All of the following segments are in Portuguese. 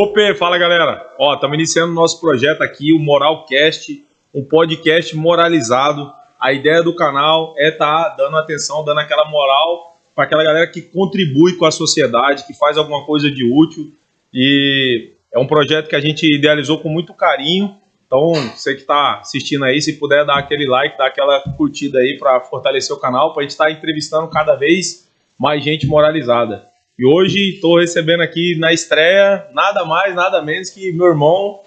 Opa, fala galera, estamos iniciando nosso projeto aqui, o Moralcast, um podcast moralizado. A ideia do canal é estar dando atenção, dando aquela moral para aquela galera que contribui com a sociedade, que faz alguma coisa de útil, e é um projeto que a gente idealizou com muito carinho. Então, você que está assistindo aí, se puder dar aquele like, dar aquela curtida aí para fortalecer o canal, para a gente estar entrevistando cada vez mais gente moralizada. E hoje estou recebendo aqui na estreia nada mais, nada menos que meu irmão,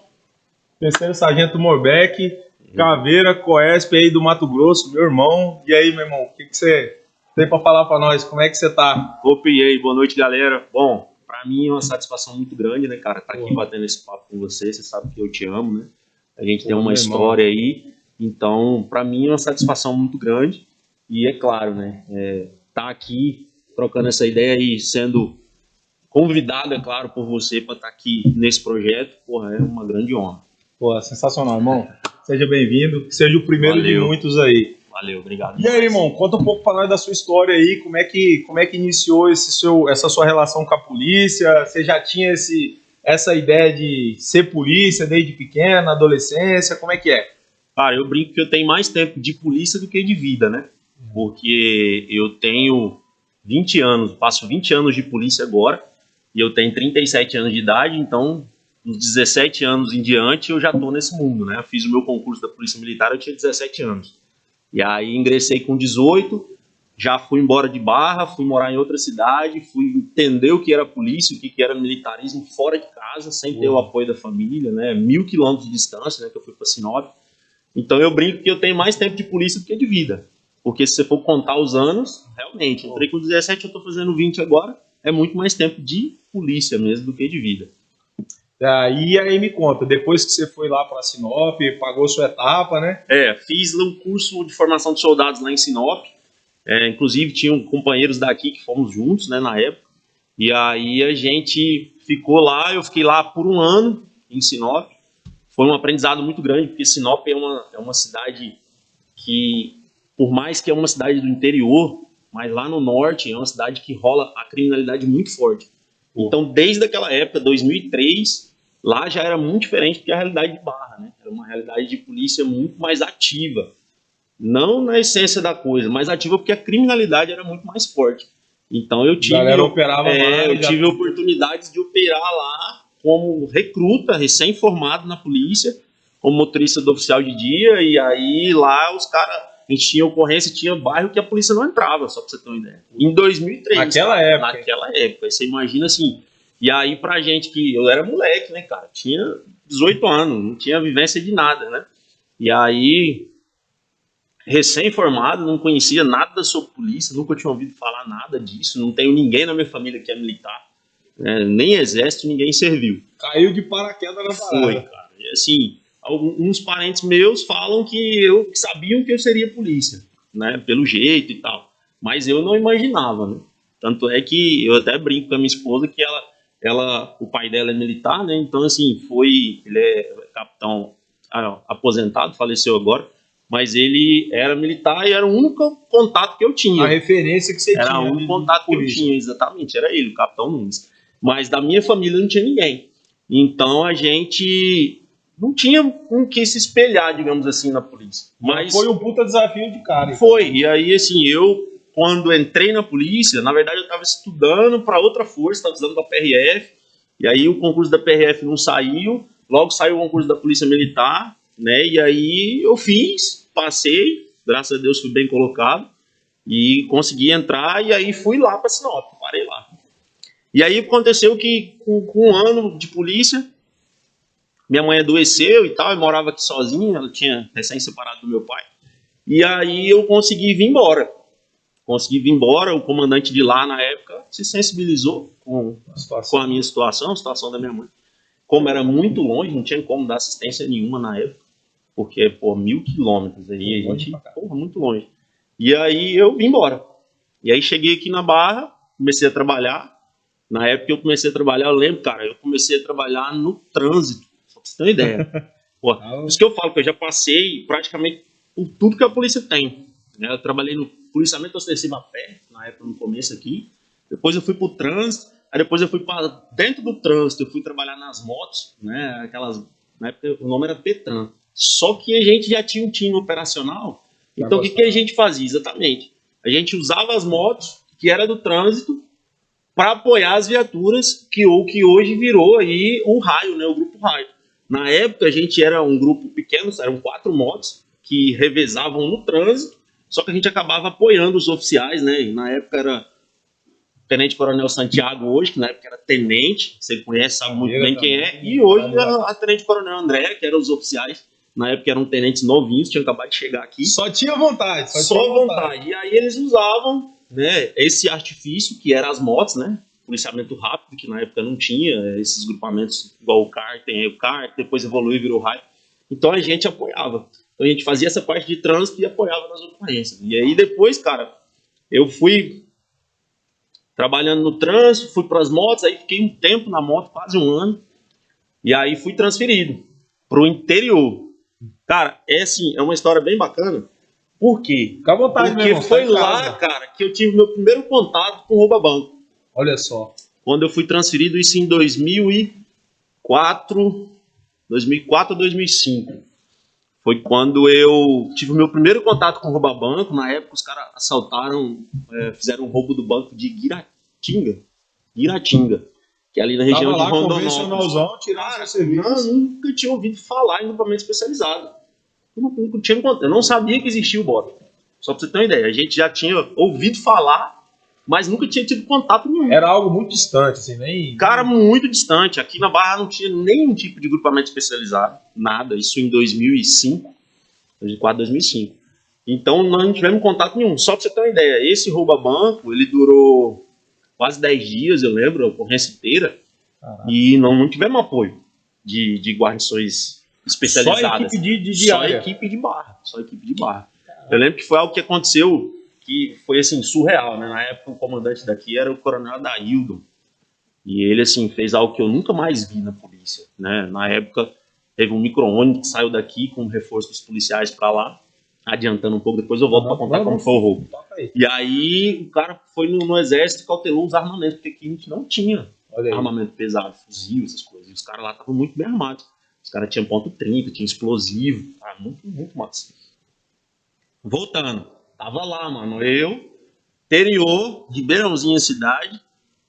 terceiro sargento Morbeck, Caveira Coesp aí do Mato Grosso, meu irmão. E aí, meu irmão, o que você tem para falar para nós? Como é que você tá? Opa, e aí, boa noite, galera. Bom, para mim é uma satisfação muito grande, né, cara, estar aqui batendo esse papo com você. Você sabe que eu te amo, né? A gente tem uma história aí, então, para mim é uma satisfação muito grande. E é claro, né, tá aqui trocando essa ideia e sendo convidado, é claro, por você para estar aqui nesse projeto, porra, é uma grande honra. Pô, sensacional, irmão. Seja bem-vindo, seja o primeiro de muitos aí. Valeu, obrigado. E aí, irmão, conta um pouco para nós da sua história aí, como é que iniciou essa sua relação com a polícia? Você já tinha essa ideia de ser polícia desde pequena, adolescência, como é que é? Cara, eu brinco que eu tenho mais tempo de polícia do que de vida, né? Porque eu tenho 20 anos, passo 20 anos de polícia agora, e eu tenho 37 anos de idade, então, dos 17 anos em diante, eu já estou nesse mundo, né? Eu fiz o meu concurso da Polícia Militar, eu tinha 17 anos. E aí ingressei com 18, já fui embora de Barra, fui morar em outra cidade, fui entender o que era polícia, o que era militarismo fora de casa, sem ter o apoio da família, né? 1.000 quilômetros de distância, né? Que eu fui para Sinop. Então eu brinco que eu tenho mais tempo de polícia do que de vida. Porque se você for contar os anos, realmente, entrei com 17, eu estou fazendo 20 agora, é muito mais tempo de polícia mesmo do que de vida. E aí me conta, depois que você foi lá para Sinop, pagou sua etapa, né? Fiz um curso de formação de soldados lá em Sinop, inclusive tinham companheiros daqui que fomos juntos, né, na época, e aí a gente ficou lá, eu fiquei lá por um ano em Sinop, foi um aprendizado muito grande, porque Sinop é uma cidade que, por mais que é uma cidade do interior, mas lá no norte é uma cidade que rola a criminalidade muito forte. Então, desde aquela época, 2003, lá já era muito diferente do que a realidade de Barra, né? Era uma realidade de polícia muito mais ativa. Não na essência da coisa, mas ativa porque a criminalidade era muito mais forte. Então, eu tive oportunidades de operar lá como recruta, recém-formado na polícia, como motorista do oficial de dia, e aí lá os caras, a gente tinha ocorrência, tinha bairro que a polícia não entrava, só pra você ter uma ideia. Em 2003. Naquela época. Você imagina assim, e aí pra gente que, eu era moleque, né, cara, tinha 18 anos, não tinha vivência de nada, né, e aí, recém-formado, não conhecia nada sobre polícia, nunca tinha ouvido falar nada disso, não tenho ninguém na minha família que é militar, nem exército, ninguém serviu. Caiu de paraquedas na parada. Foi, cara, e assim, alguns parentes meus falam que sabiam que eu seria polícia, né, pelo jeito e tal, mas eu não imaginava, né? Tanto é que eu até brinco com a minha esposa que o pai dela é militar, né, então assim, ele é capitão aposentado, faleceu agora, mas ele era militar e era o único contato que eu tinha. A referência que você tinha. Era o único contato que eu tinha, exatamente, era ele, o capitão Nunes. Mas da minha família não tinha ninguém. Então a gente não tinha com que se espelhar, digamos assim, na polícia. Mas foi um puta desafio de cara. Então. Foi, e aí assim, quando entrei na polícia, na verdade eu estava estudando para outra força, estava estudando para a PRF, e aí o concurso da PRF não saiu, logo saiu o concurso da Polícia Militar, né, e aí eu passei, graças a Deus fui bem colocado, e consegui entrar, e aí fui lá para Sinop, parei lá. E aí aconteceu que com um ano de polícia, minha mãe adoeceu e tal, eu morava aqui sozinha, ela tinha recém-separado do meu pai, e aí eu consegui vir embora. O comandante de lá na época se sensibilizou com a minha situação, a situação da minha mãe. Como era muito longe, não tinha como dar assistência nenhuma na época, porque por 1.000 quilômetros aí, a gente, muito longe. E aí eu vim embora. E aí cheguei aqui na Barra, comecei a trabalhar. Na época que eu comecei a trabalhar, eu lembro, cara, eu comecei a trabalhar no trânsito, só pra você ter uma ideia. Por isso que eu falo que eu já passei praticamente por tudo que a polícia tem. Né? Eu trabalhei no policiamento ostensivo a pé, na época, no começo aqui. Depois eu fui pro trânsito. Aí depois eu fui para dentro do trânsito, eu fui trabalhar nas motos, né? Aquelas, na época o nome era Petran. Só que a gente já tinha um time operacional. Então o que a gente fazia exatamente? A gente usava as motos que era do trânsito para apoiar as viaturas que hoje virou aí um raio, né? O grupo raio. Na época a gente era um grupo pequeno, eram 4 motos que revezavam no trânsito, só que a gente acabava apoiando os oficiais, né? E na época era Tenente Coronel Santiago hoje, que na época era tenente, você conhece, sabe muito bem quem é, e hoje a Tenente Coronel André, que eram os oficiais, na época eram tenentes novinhos, tinham acabado de chegar aqui. Só tinha vontade. Só vontade. E aí eles usavam, né, esse artifício, que era as motos, né, policiamento rápido, que na época não tinha, esses grupamentos igual o CAR, tem aí o CAR, depois evoluiu e virou raio. Então a gente apoiava. Então a gente fazia essa parte de trânsito e apoiava nas ocorrências. E aí depois, cara, eu fui trabalhando no trânsito, fui para as motos, aí fiquei um tempo na moto, quase um ano, e aí fui transferido para o interior. Cara, é assim, é uma história bem bacana. Por quê? Fica à vontade, porque foi lá, cara, que eu tive meu primeiro contato com o rouba-banco. Olha só. Quando eu fui transferido, isso em 2004 a 2005. Foi quando eu tive o meu primeiro contato com o rouba-banco. Na época, os caras assaltaram, fizeram um roubo do banco de Guiratinga, que é ali na região de Rondonópolis. Cara, eu nunca tinha ouvido falar em grupamento especializado. Eu não sabia que existia o BOP. Só pra você ter uma ideia. A gente já tinha ouvido falar, mas nunca tinha tido contato nenhum. Era algo muito distante, assim, nem... Cara, muito distante. Aqui na Barra não tinha nenhum tipo de grupamento especializado. Nada. Isso em 2005. 2004, 2005. Então nós não tivemos contato nenhum. Só pra você ter uma ideia. Esse rouba-banco, ele durou quase 10 dias, eu lembro, a ocorrência inteira. Caraca. E não tivemos apoio de guarnições especializadas. Só equipe de Só equipe de Barra. Só equipe de Barra. Eu lembro que foi algo que aconteceu que foi, assim, surreal, né? Na época, o comandante daqui era o coronel Adaildo. E ele, assim, fez algo que eu nunca mais vi na polícia, né? Na época, teve um micro-ônibus que saiu daqui com reforço dos policiais para lá, adiantando um pouco, depois eu volto para contar como foi o roubo. E aí, o cara foi no exército e cautelou os armamentos, porque aqui a gente não tinha armamento pesado, fuzil, essas coisas. E os caras lá estavam muito bem armados. Os caras tinham ponto 30, tinha explosivo, muito, muito massa. Voltando. Tava lá, mano. Eu, interior, Ribeirãozinho, cidade,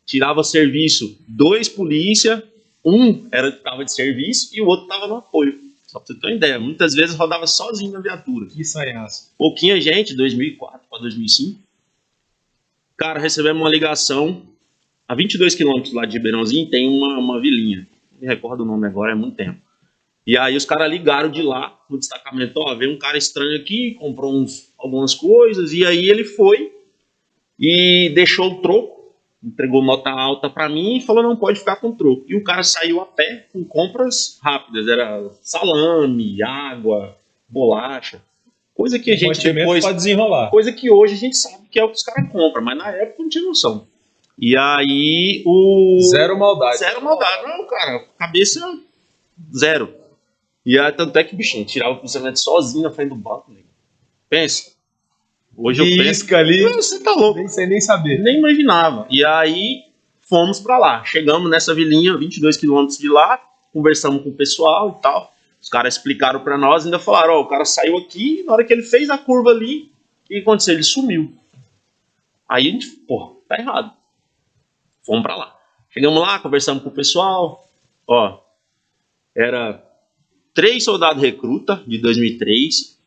tirava serviço 2 polícia, um tava de serviço e o outro tava no apoio. Só pra você ter uma ideia. Muitas vezes rodava sozinho na viatura. Que sanhaço. Pouquinha gente, 2004 para 2005. Cara, recebemos uma ligação. A 22 quilômetros lá de Ribeirãozinho tem uma vilinha. Não me recordo o nome agora, é muito tempo. E aí os caras ligaram de lá, no destacamento, ó, veio um cara estranho aqui, comprou algumas coisas, e aí ele foi e deixou o troco, entregou nota alta pra mim e falou, não pode ficar com o troco. E o cara saiu a pé com compras rápidas, era salame, água, bolacha, coisa que a gente depois... desenrolar. Coisa que hoje a gente sabe que é o que os caras compram, mas na época não tinha noção. E aí Zero maldade. Zero maldade, não, cara, cabeça zero. E aí, tanto é que, bichinho, tirava o policiamento sozinho na frente do banco. Né? Pensa. Hoje eu penso... ali. Você tá louco. Nem sei nem saber. Nem imaginava. E aí, fomos pra lá. Chegamos nessa vilinha, 22 quilômetros de lá, conversamos com o pessoal e tal. Os caras explicaram pra nós e ainda falaram, ó, o cara saiu aqui, na hora que ele fez a curva ali, o que aconteceu? Ele sumiu. Aí a gente, porra, tá errado. Fomos pra lá. Chegamos lá, conversamos com o pessoal. Ó, era 3 soldados recruta de 2003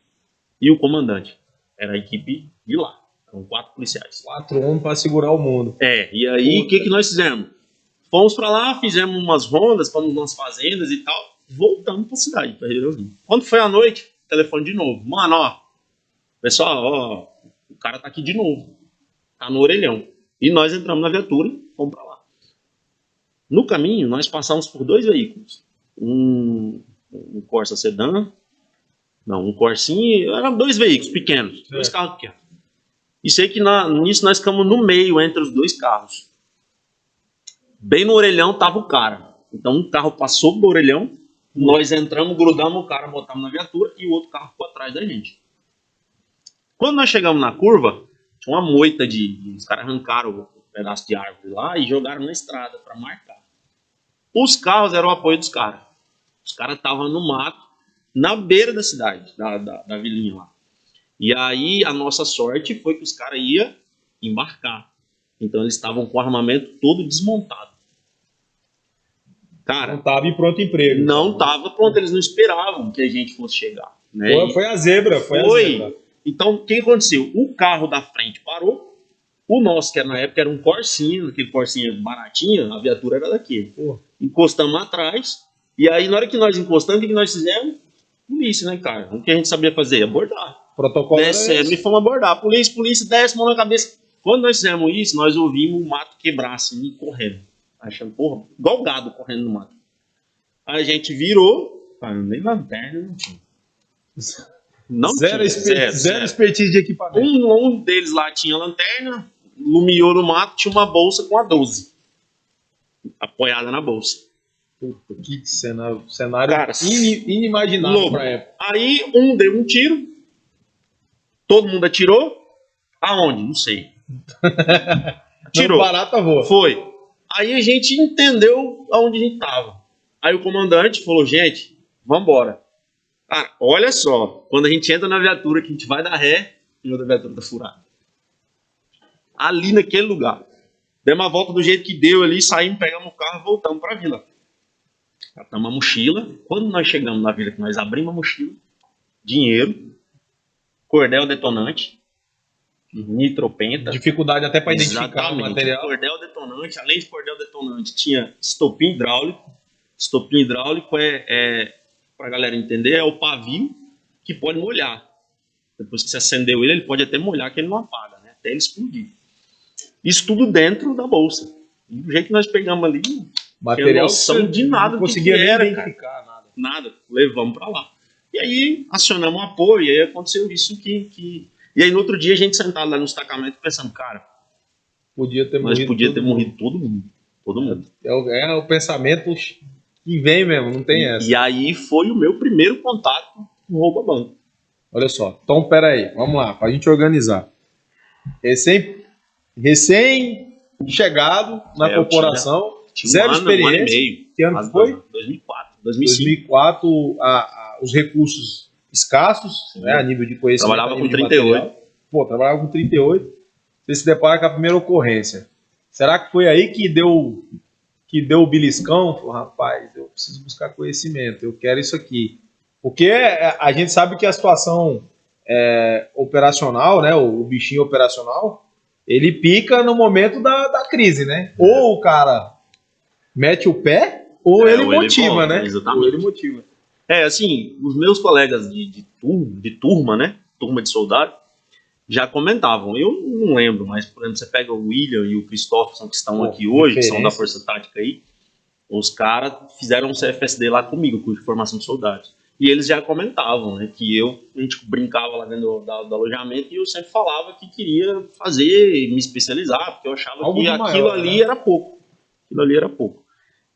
e o comandante. Era a equipe de lá. Eram 4 policiais. 4 homens para segurar o mundo. E aí o que nós fizemos? Fomos para lá, fizemos umas rondas, fomos umas fazendas e tal, voltamos para a cidade, para Ribeirãozinho. Quando foi à noite, telefone de novo. Mano, ó, pessoal, ó, o cara tá aqui de novo. Tá no orelhão. E nós entramos na viatura e fomos para lá. No caminho, nós passamos por 2 veículos. Um Corsa sedã, um Corsinha, eram 2 veículos pequenos, 2 carros pequenos. E sei que nisso nós ficamos no meio entre os 2 carros. Bem no orelhão tava o cara. Então um carro passou do orelhão, nós entramos, grudamos o cara, botamos na viatura e o outro carro ficou atrás da gente. Quando nós chegamos na curva, tinha uma moita os caras arrancaram pedaço de árvore lá e jogaram na estrada para marcar. Os carros eram o apoio dos caras. Os caras estavam no mato, na beira da cidade, da vilinha lá. E aí a nossa sorte foi que os caras iam embarcar. Então eles estavam com o armamento todo desmontado. Cara, não estava em pronto emprego. Não estava pronto, eles não esperavam que a gente fosse chegar. Né? Foi a zebra, foi a zebra. Então, o que aconteceu? O carro da frente parou, o nosso, que era, na época era um Corsinha, aquele Corsinha baratinho, a viatura era daquele. Encostamos atrás, e aí na hora que nós encostamos, o que nós fizemos? Polícia, né, cara? O que a gente sabia fazer? Abordar. Protocolo descemos e fomos abordar. Polícia, desce, mão na cabeça. Quando nós fizemos isso, nós ouvimos o mato quebrar assim, correndo. Achando, porra, igual gado correndo no mato. Aí a gente virou, nem lanterna não tinha. Não zero expertise de equipamento. Um deles lá tinha lanterna, lumiou no mato, tinha uma bolsa com a 12 apoiada na bolsa. Puta, que cenário cara, inimaginável pra época. Aí deu um tiro, todo mundo atirou. Aonde? Não sei. Tirou. Barata voa. Foi. Aí a gente entendeu aonde a gente tava. Aí o comandante falou, gente, vambora. Cara, olha só, quando a gente entra na viatura, que a gente vai dar ré, e a viatura tá furada. Ali naquele lugar. Demos a volta do jeito que deu ali, saímos, pegamos o carro e voltamos pra vila. Catamos a mochila. Quando nós chegamos na vila, que nós abrimos a mochila, dinheiro, cordel detonante, nitropenta. Dificuldade até para identificar o material. Cordel detonante, além de cordel detonante, tinha estopim hidráulico. Estopim hidráulico para a galera entender, é o pavio que pode molhar. Depois que você acendeu ele pode até molhar, que ele não apaga, né? Até ele explodir. Isso tudo dentro da bolsa. E do jeito que nós pegamos ali, material noção de nada, não conseguia que era, identificar nada. Levamos para lá. E aí acionamos o apoio, e aí aconteceu isso que... E aí no outro dia a gente sentado lá no destacamento pensando, cara, podia ter morrido todo mundo. Todo mundo. É o pensamento que vem mesmo, não tem essa. E aí foi o meu primeiro contato com o roubo a banco. Olha só, então pera aí, vamos lá, pra gente organizar. Recém-chegado na corporação, tinha zero experiência. Um ano e meio. Que ano que foi? 2004, 2005. 2004, os recursos escassos, né, a nível de conhecimento. Trabalhava com 38. Trabalhava com 38. Você se depara com a primeira ocorrência. Será que foi aí que deu o beliscão? Falou, rapaz, eu preciso buscar conhecimento, eu quero isso aqui. Porque a gente sabe que a situação operacional, né, o bichinho operacional, ele pica no momento da crise, né? Ou o cara mete o pé, ou ele motiva, né? Exatamente. Ou ele motiva. Assim, os meus colegas de turma, né? Turma de soldado, já comentavam. Eu não lembro, mas, por exemplo, você pega o William e o Christopherson, que estão aqui hoje, que são da Força Tática aí, os caras fizeram um CFSD lá comigo, curso de formação de soldados. E eles já comentavam, né, que a gente brincava lá dentro do alojamento e eu sempre falava que queria fazer, me especializar, porque eu achava que aquilo ali era pouco. Aquilo ali era pouco.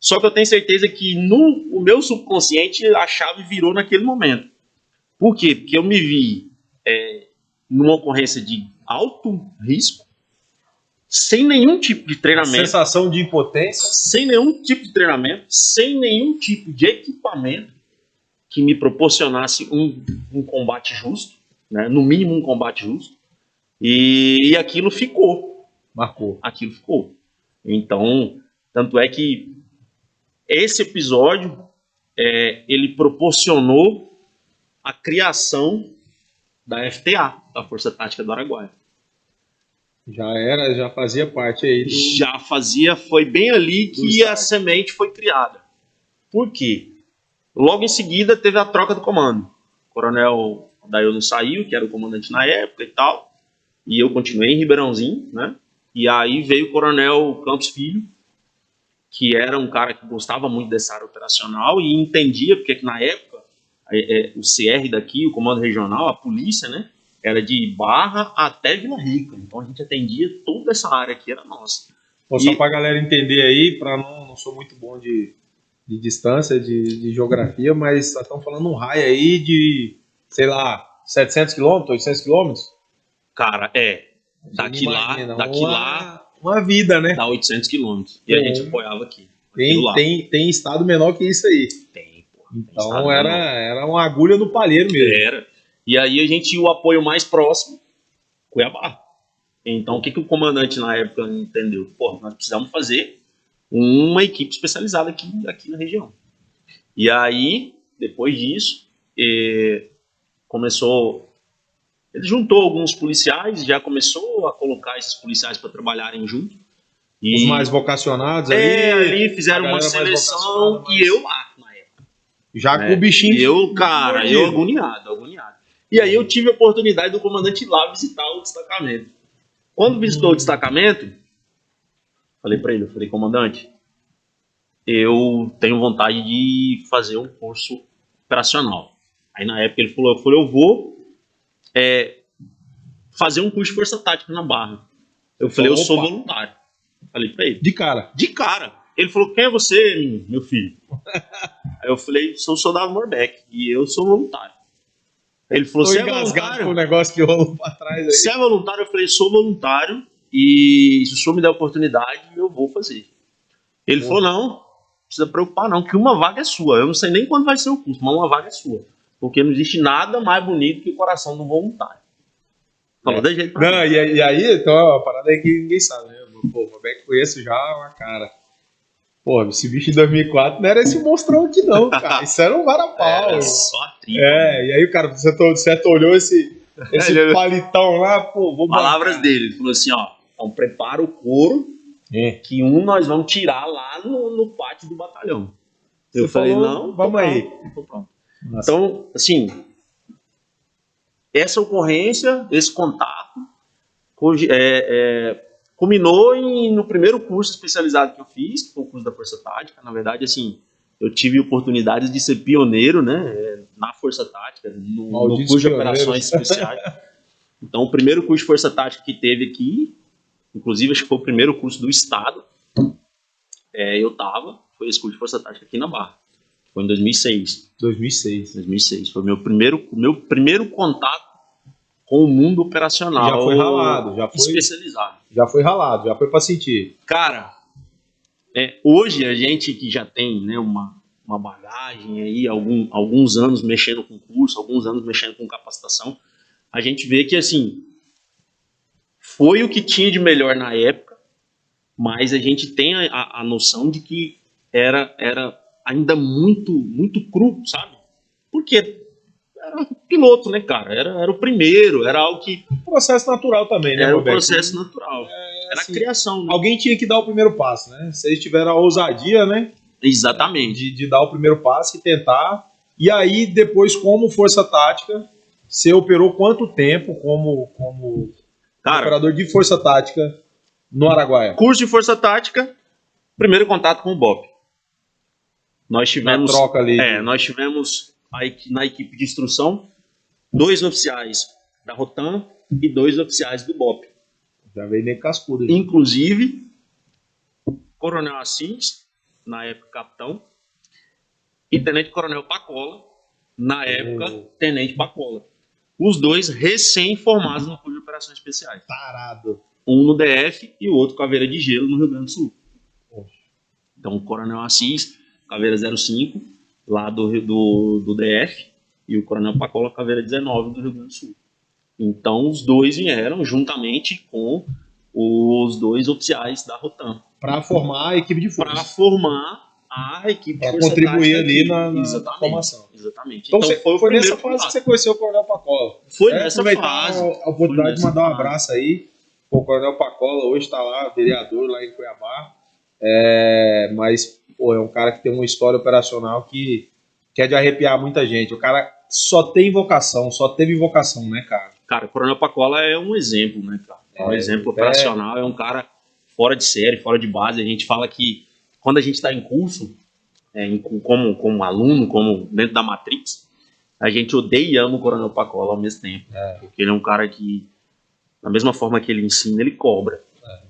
Só que eu tenho certeza que o meu subconsciente a chave virou naquele momento. Por quê? Porque eu me vi numa ocorrência de alto risco, sem nenhum tipo de treinamento. Sensação de impotência. Sem nenhum tipo de treinamento, sem nenhum tipo de equipamento que me proporcionasse um combate justo, né? No mínimo um combate justo. E aquilo ficou. Marcou. Aquilo ficou. Então, tanto é que esse episódio, ele proporcionou a criação da FTA, da Força Tática do Araguaia. Já fazia parte aí Já fazia, foi bem ali que a semente foi criada. Por quê? Logo em seguida teve a troca do comando. O coronel Dailson saiu, que era o comandante na época e tal, e eu continuei em Ribeirãozinho, né? E aí veio o coronel Campos Filho, que era um cara que gostava muito dessa área operacional e entendia, porque que na época o CR daqui, o comando regional, a polícia, né, era de Barra até Vila Rica. Então a gente atendia toda essa área aqui, era nossa. Só pra galera entender aí, não sou muito bom de distância, de geografia, mas estamos falando um raio aí de, sei lá, 700 km, 800 km? Cara, daqui lá uma vida, né? Dá 800 quilômetros. E a gente apoiava aqui. Tem estado menor que isso aí. Tem, pô. Então era uma agulha no palheiro mesmo. Era. E aí a gente, o apoio mais próximo, Cuiabá. Então o que o comandante na época entendeu? Pô, nós precisamos fazer uma equipe especializada aqui na região. E aí, depois disso, ele juntou alguns policiais, já começou a colocar esses policiais para trabalharem junto. E os mais vocacionados ali fizeram uma seleção e eu lá na época. Já com o bichinho. E eu agoniado. E aí eu tive a oportunidade do comandante ir lá visitar o destacamento. Quando visitou o destacamento, falei para ele, comandante, eu tenho vontade de fazer um curso operacional. Aí na época ele falou, eu vou fazer um curso de força tática na Barra. Eu falei, eu sou voluntário. Falei pra ele. De cara. Ele falou, quem é você, meu filho? Aí eu falei, sou o soldado Morbeck e eu sou voluntário. Ele falou, você é voluntário? O negócio que rolou pra trás aí. Você é voluntário? Eu falei, sou voluntário e se o senhor me der a oportunidade, eu vou fazer. Ele falou, não precisa preocupar não, que uma vaga é sua. Eu não sei nem quando vai ser o curso, mas uma vaga é sua. Porque não existe nada mais bonito que o coração do voluntário. Falou de jeito pra mim. E aí, então, é uma parada aí que ninguém sabe, né? Pô, o Morbeck conheço já uma cara. Pô, esse bicho de 2004 não era esse monstrão aqui não, cara. Isso era um varapau. Era só a tripa. E aí o cara, você olhou esse palitão lá, pô, vou palavras dele, ele falou assim, ó, então prepara o couro, que nós vamos tirar lá no pátio do batalhão. Eu falei, não, vamos aí. Pronto. Então, assim, essa ocorrência, esse contato, culminou no primeiro curso especializado que eu fiz, que foi o curso da Força Tática. Na verdade, assim, eu tive oportunidades de ser pioneiro, né, na Força Tática, no curso de Operações Especiais. Então, o primeiro curso de Força Tática que teve aqui, inclusive acho que foi o primeiro curso do Estado, foi esse curso de Força Tática aqui na Barra. Foi em 2006. 2006. Foi meu primeiro contato com o mundo operacional. Já foi ralado, especializado. Já foi ralado, já foi para sentir. Cara, hoje a gente que já tem, né, uma bagagem aí, alguns anos mexendo com curso, alguns anos mexendo com capacitação, a gente vê que, assim, foi o que tinha de melhor na época, mas a gente tem a noção de que era ainda muito, muito cru, sabe? Porque era piloto, né, cara? Era o primeiro, era algo que... Um processo natural também, né, Era um processo natural. Era assim, a criação, né? Alguém tinha que dar o primeiro passo, né? Vocês tiveram a ousadia, né? Exatamente. De dar o primeiro passo e tentar. E aí, depois, como Força Tática, você operou quanto tempo como operador de Força Tática no Araguaia? Curso de Força Tática, primeiro contato com o BOP. Nós tivemos... Na troca ali. Nós tivemos na equipe de instrução 2 oficiais da Rotan e 2 oficiais do BOP. Já veio nem cascudo. Inclusive, Coronel Assis, na época capitão, e Tenente Coronel Pacola, na época Tenente Pacola. Os 2 recém-formados no curso de Operações Especiais. Tarado. Um no DF e o outro Caveira de Gelo, no Rio Grande do Sul. Então, o Coronel Assis, Caveira 05, lá do DF, e o Coronel Pacola, Caveira 19, do Rio Grande do Sul. Então, os 2 vieram juntamente com os 2 oficiais da Rotan. Para formar a equipe de força. Para formar a equipe de força. Para contribuir ali na formação. Exatamente. Então foi nessa fase que você conheceu o Coronel Pacola. Foi nessa fase. A oportunidade de mandar um abraço aí. O Coronel Pacola hoje está lá, vereador lá em Cuiabá. Mas é um cara que tem uma história operacional que é de arrepiar muita gente. O cara só teve vocação, né, cara? Cara, o Coronel Pacola é um exemplo, né, cara? É um exemplo operacional, é um cara fora de série, fora de base. A gente fala que quando a gente está em curso, como aluno, como dentro da Matrix, a gente odeia e ama o Coronel Pacola ao mesmo tempo. Porque ele é um cara que, da mesma forma que ele ensina, ele cobra.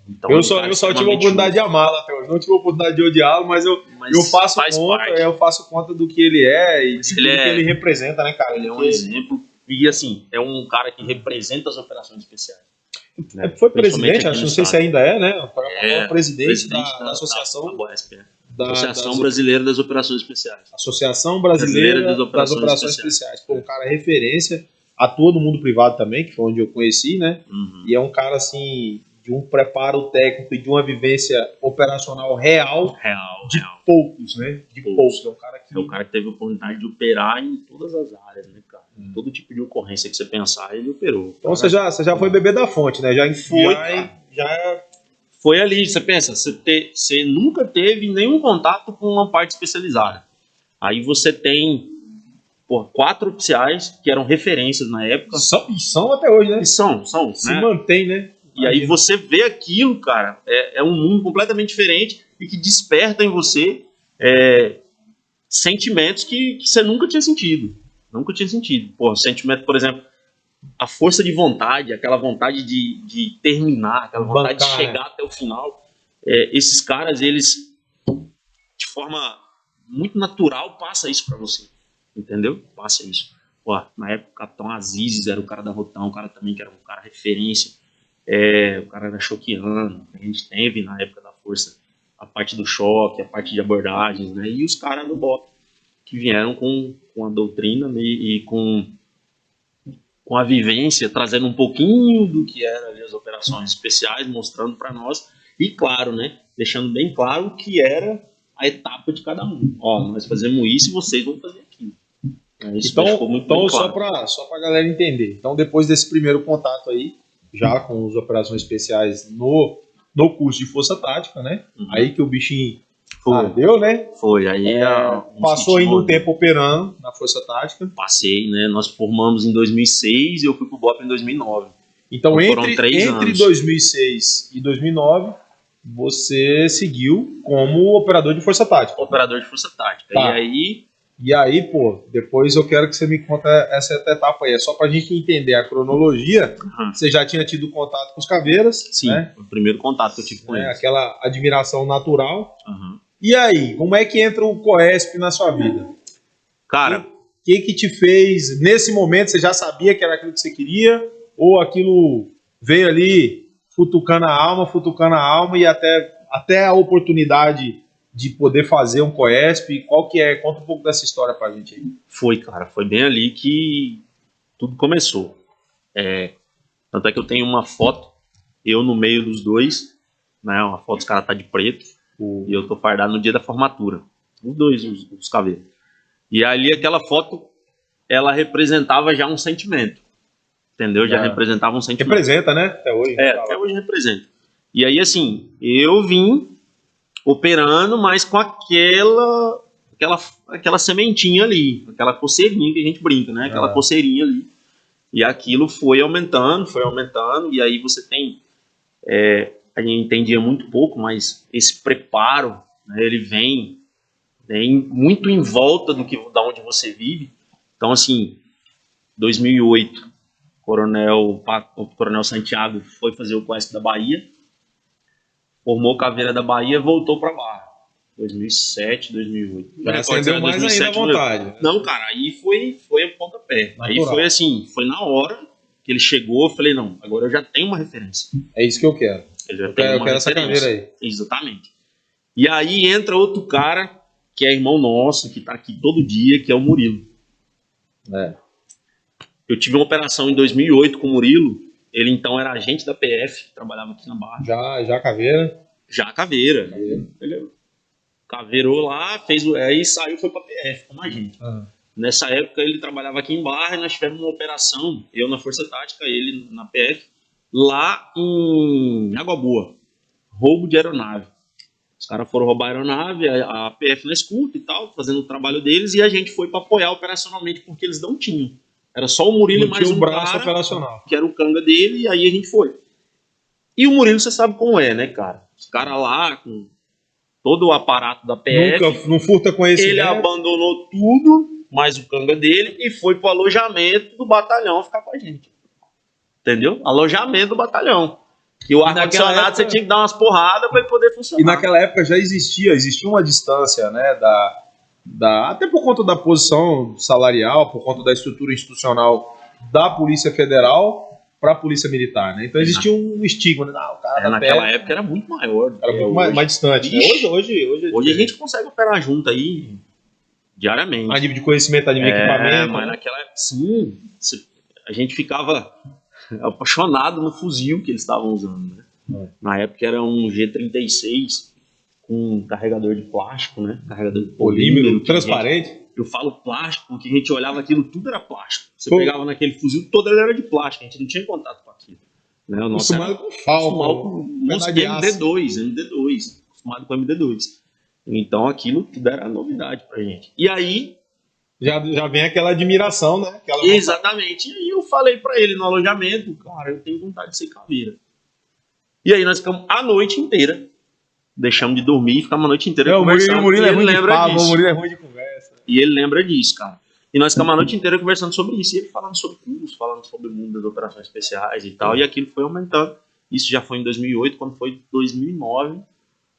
Então, eu só tive a oportunidade de amá-lo até hoje. Não tive a oportunidade de odiá-lo, mas eu faço conta do que ele é e do que ele representa, né, cara? Ele é um exemplo. E assim, é um cara que representa as operações especiais. Né? Foi presidente, Principalmente aqui acho, no não sei se estado. ainda é, né? Presidente Presidente da associação, da BOESP, da, Associação das- Brasileira das Operações Especiais. Associação Brasileira das Operações Especiais. Pô, um cara é referência, atua no mundo privado também, que foi onde eu conheci, né? Uhum. E é um cara, assim, de um preparo técnico e de uma vivência operacional real de Real. poucos, né? De poucos. É um cara que... É o cara que teve a oportunidade de operar em todas as áreas, né, cara? Todo tipo de ocorrência que você pensar, ele operou. Então você já foi beber da fonte, né? Foi ali, você pensa, você nunca teve nenhum contato com uma parte especializada. Aí você tem 4 oficiais que eram referências na época. São até hoje, né? E são, Se né? mantém, né? E aí você vê aquilo, cara, é um mundo completamente diferente e que desperta em você sentimentos que você nunca tinha sentido. Nunca tinha sentido. Sentimento, por exemplo, a força de vontade, aquela vontade de terminar, aquela vontade de chegar até o final. Esses caras, eles, de forma muito natural, passa isso pra você. Entendeu? Passa isso. Na época, o Capitão Aziz era o cara da Rotão, o cara também que era um cara referência. O cara era choqueando. A gente teve, na época da Força, a parte do choque, a parte de abordagens, né? E os caras do BOP, que vieram com a doutrina, né? E com a vivência, trazendo um pouquinho do que eram ali as operações especiais, mostrando para nós, e claro, né, deixando bem claro o que era a etapa de cada um. Nós fazemos isso e vocês vão fazer aquilo. Isso ficou muito então claro. só para a galera entender. Então, depois desse primeiro contato aí, já com as operações especiais no curso de Força Tática, né? Uhum. Aí que o bichinho deu, né? Foi. Aí passou ainda um tempo operando na Força Tática. Passei, né? Nós formamos em 2006 e eu fui pro BOP em 2009. Então foram 3 anos. Entre 2006 e 2009, você seguiu como operador de Força Tática. Operador de Força Tática. Tá. E aí, depois eu quero que você me conte essa etapa aí. É só pra gente entender a cronologia. Uhum. Você já tinha tido contato com os caveiras. Sim, né? O primeiro contato que eu tive com eles. Aquela admiração natural. Uhum. E aí, como é que entra o COESP na sua vida? Cara... O que te fez, nesse momento, você já sabia que era aquilo que você queria? Ou aquilo veio ali futucando a alma e até a oportunidade de poder fazer um COESP? Qual que é? Conta um pouco dessa história pra gente aí. Foi bem ali que tudo começou. Tanto é que eu tenho uma foto, eu no meio dos dois, né? Uma foto dos caras tá de preto, e eu tô fardado no dia da formatura. Os dois, os caveiros. E ali aquela foto, ela representava já um sentimento. Entendeu? Já representava um sentimento. Representa, né? Até hoje. Até hoje representa. E aí, assim, eu vim operando, mas com aquela sementinha ali, aquela coceirinha que a gente brinca, né? Aquela coceirinha ali. E aquilo foi aumentando, e aí você tem... a gente entendia muito pouco, mas esse preparo, né, ele vem muito em volta da onde você vive. Então, assim, 2008, o Coronel Santiago foi fazer o COESP da Bahia, formou Caveira da Bahia, voltou para Barra. 2007, 2008. Já acendeu mais 2007, ainda à vontade. Né? Não, cara, aí foi a pontapé. Natural. Aí foi assim, foi na hora que ele chegou, eu falei, não, agora eu já tenho uma referência. É isso que eu quero. Eu quero essa caveira aí. Exatamente. E aí entra outro cara, que é irmão nosso, que tá aqui todo dia, que é o Murilo. Eu tive uma operação em 2008 com o Murilo. Ele então era agente da PF, trabalhava aqui na Barra. Já caveira? Já caveira. Ele caveirou lá, aí saiu e foi pra PF como agente. Nessa época ele trabalhava aqui em Barra e nós tivemos uma operação, eu na Força Tática, ele na PF, lá em Água Boa. Roubo de aeronave. Os caras foram roubar a aeronave, a PF na escuta e tal, fazendo o trabalho deles, e a gente foi para apoiar operacionalmente, porque eles não tinham. Era só o Murilo e mais um braço cara, operacional, que era o canga dele, e aí a gente foi. E o Murilo, você sabe como é, né, cara? Os caras lá, com todo o aparato da PF, não furta conhecimento. Ele abandonou tudo, mais o canga dele, e foi pro alojamento do batalhão ficar com a gente. Entendeu? Alojamento do batalhão. Que o ar-condicionado você tinha que dar umas porradas para ele poder funcionar. E naquela época já existia uma distância, né, até por conta da posição salarial, por conta da estrutura institucional da Polícia Federal para a polícia militar, né? Então existia um estigma, né? O cara naquela época era muito maior. Era muito mais distante. Né? Hoje a gente consegue operar junto aí diariamente. A nível de conhecimento, a nível de equipamento. Mas naquela época, sim, a gente ficava apaixonado no fuzil que eles estavam usando, né? Na época era um G36 com um carregador de plástico, né? Carregador de polímero. Transparente. Eu falo plástico porque a gente olhava aquilo, tudo era plástico. Você pegava naquele fuzil, todo ele era de plástico, a gente não tinha contato com aquilo. Né? O nosso acostumado com Falcon, MD2, acostumado com MD2. Então aquilo tudo era novidade pra gente. E aí... Já vem aquela admiração, né? Exatamente. E aí eu falei pra ele no alojamento, cara, eu tenho vontade de ser caveira. E aí nós ficamos a noite inteira, deixamos de dormir e ficamos a noite inteira conversando. O Murilo é ruim de papo, o Murilo é ruim de conversa. E ele lembra disso, cara. E nós ficamos a noite inteira conversando sobre isso. E ele falando sobre curso, falando sobre o mundo das operações especiais e tal. E aquilo foi aumentando. Isso já foi em 2008. Quando foi em 2009,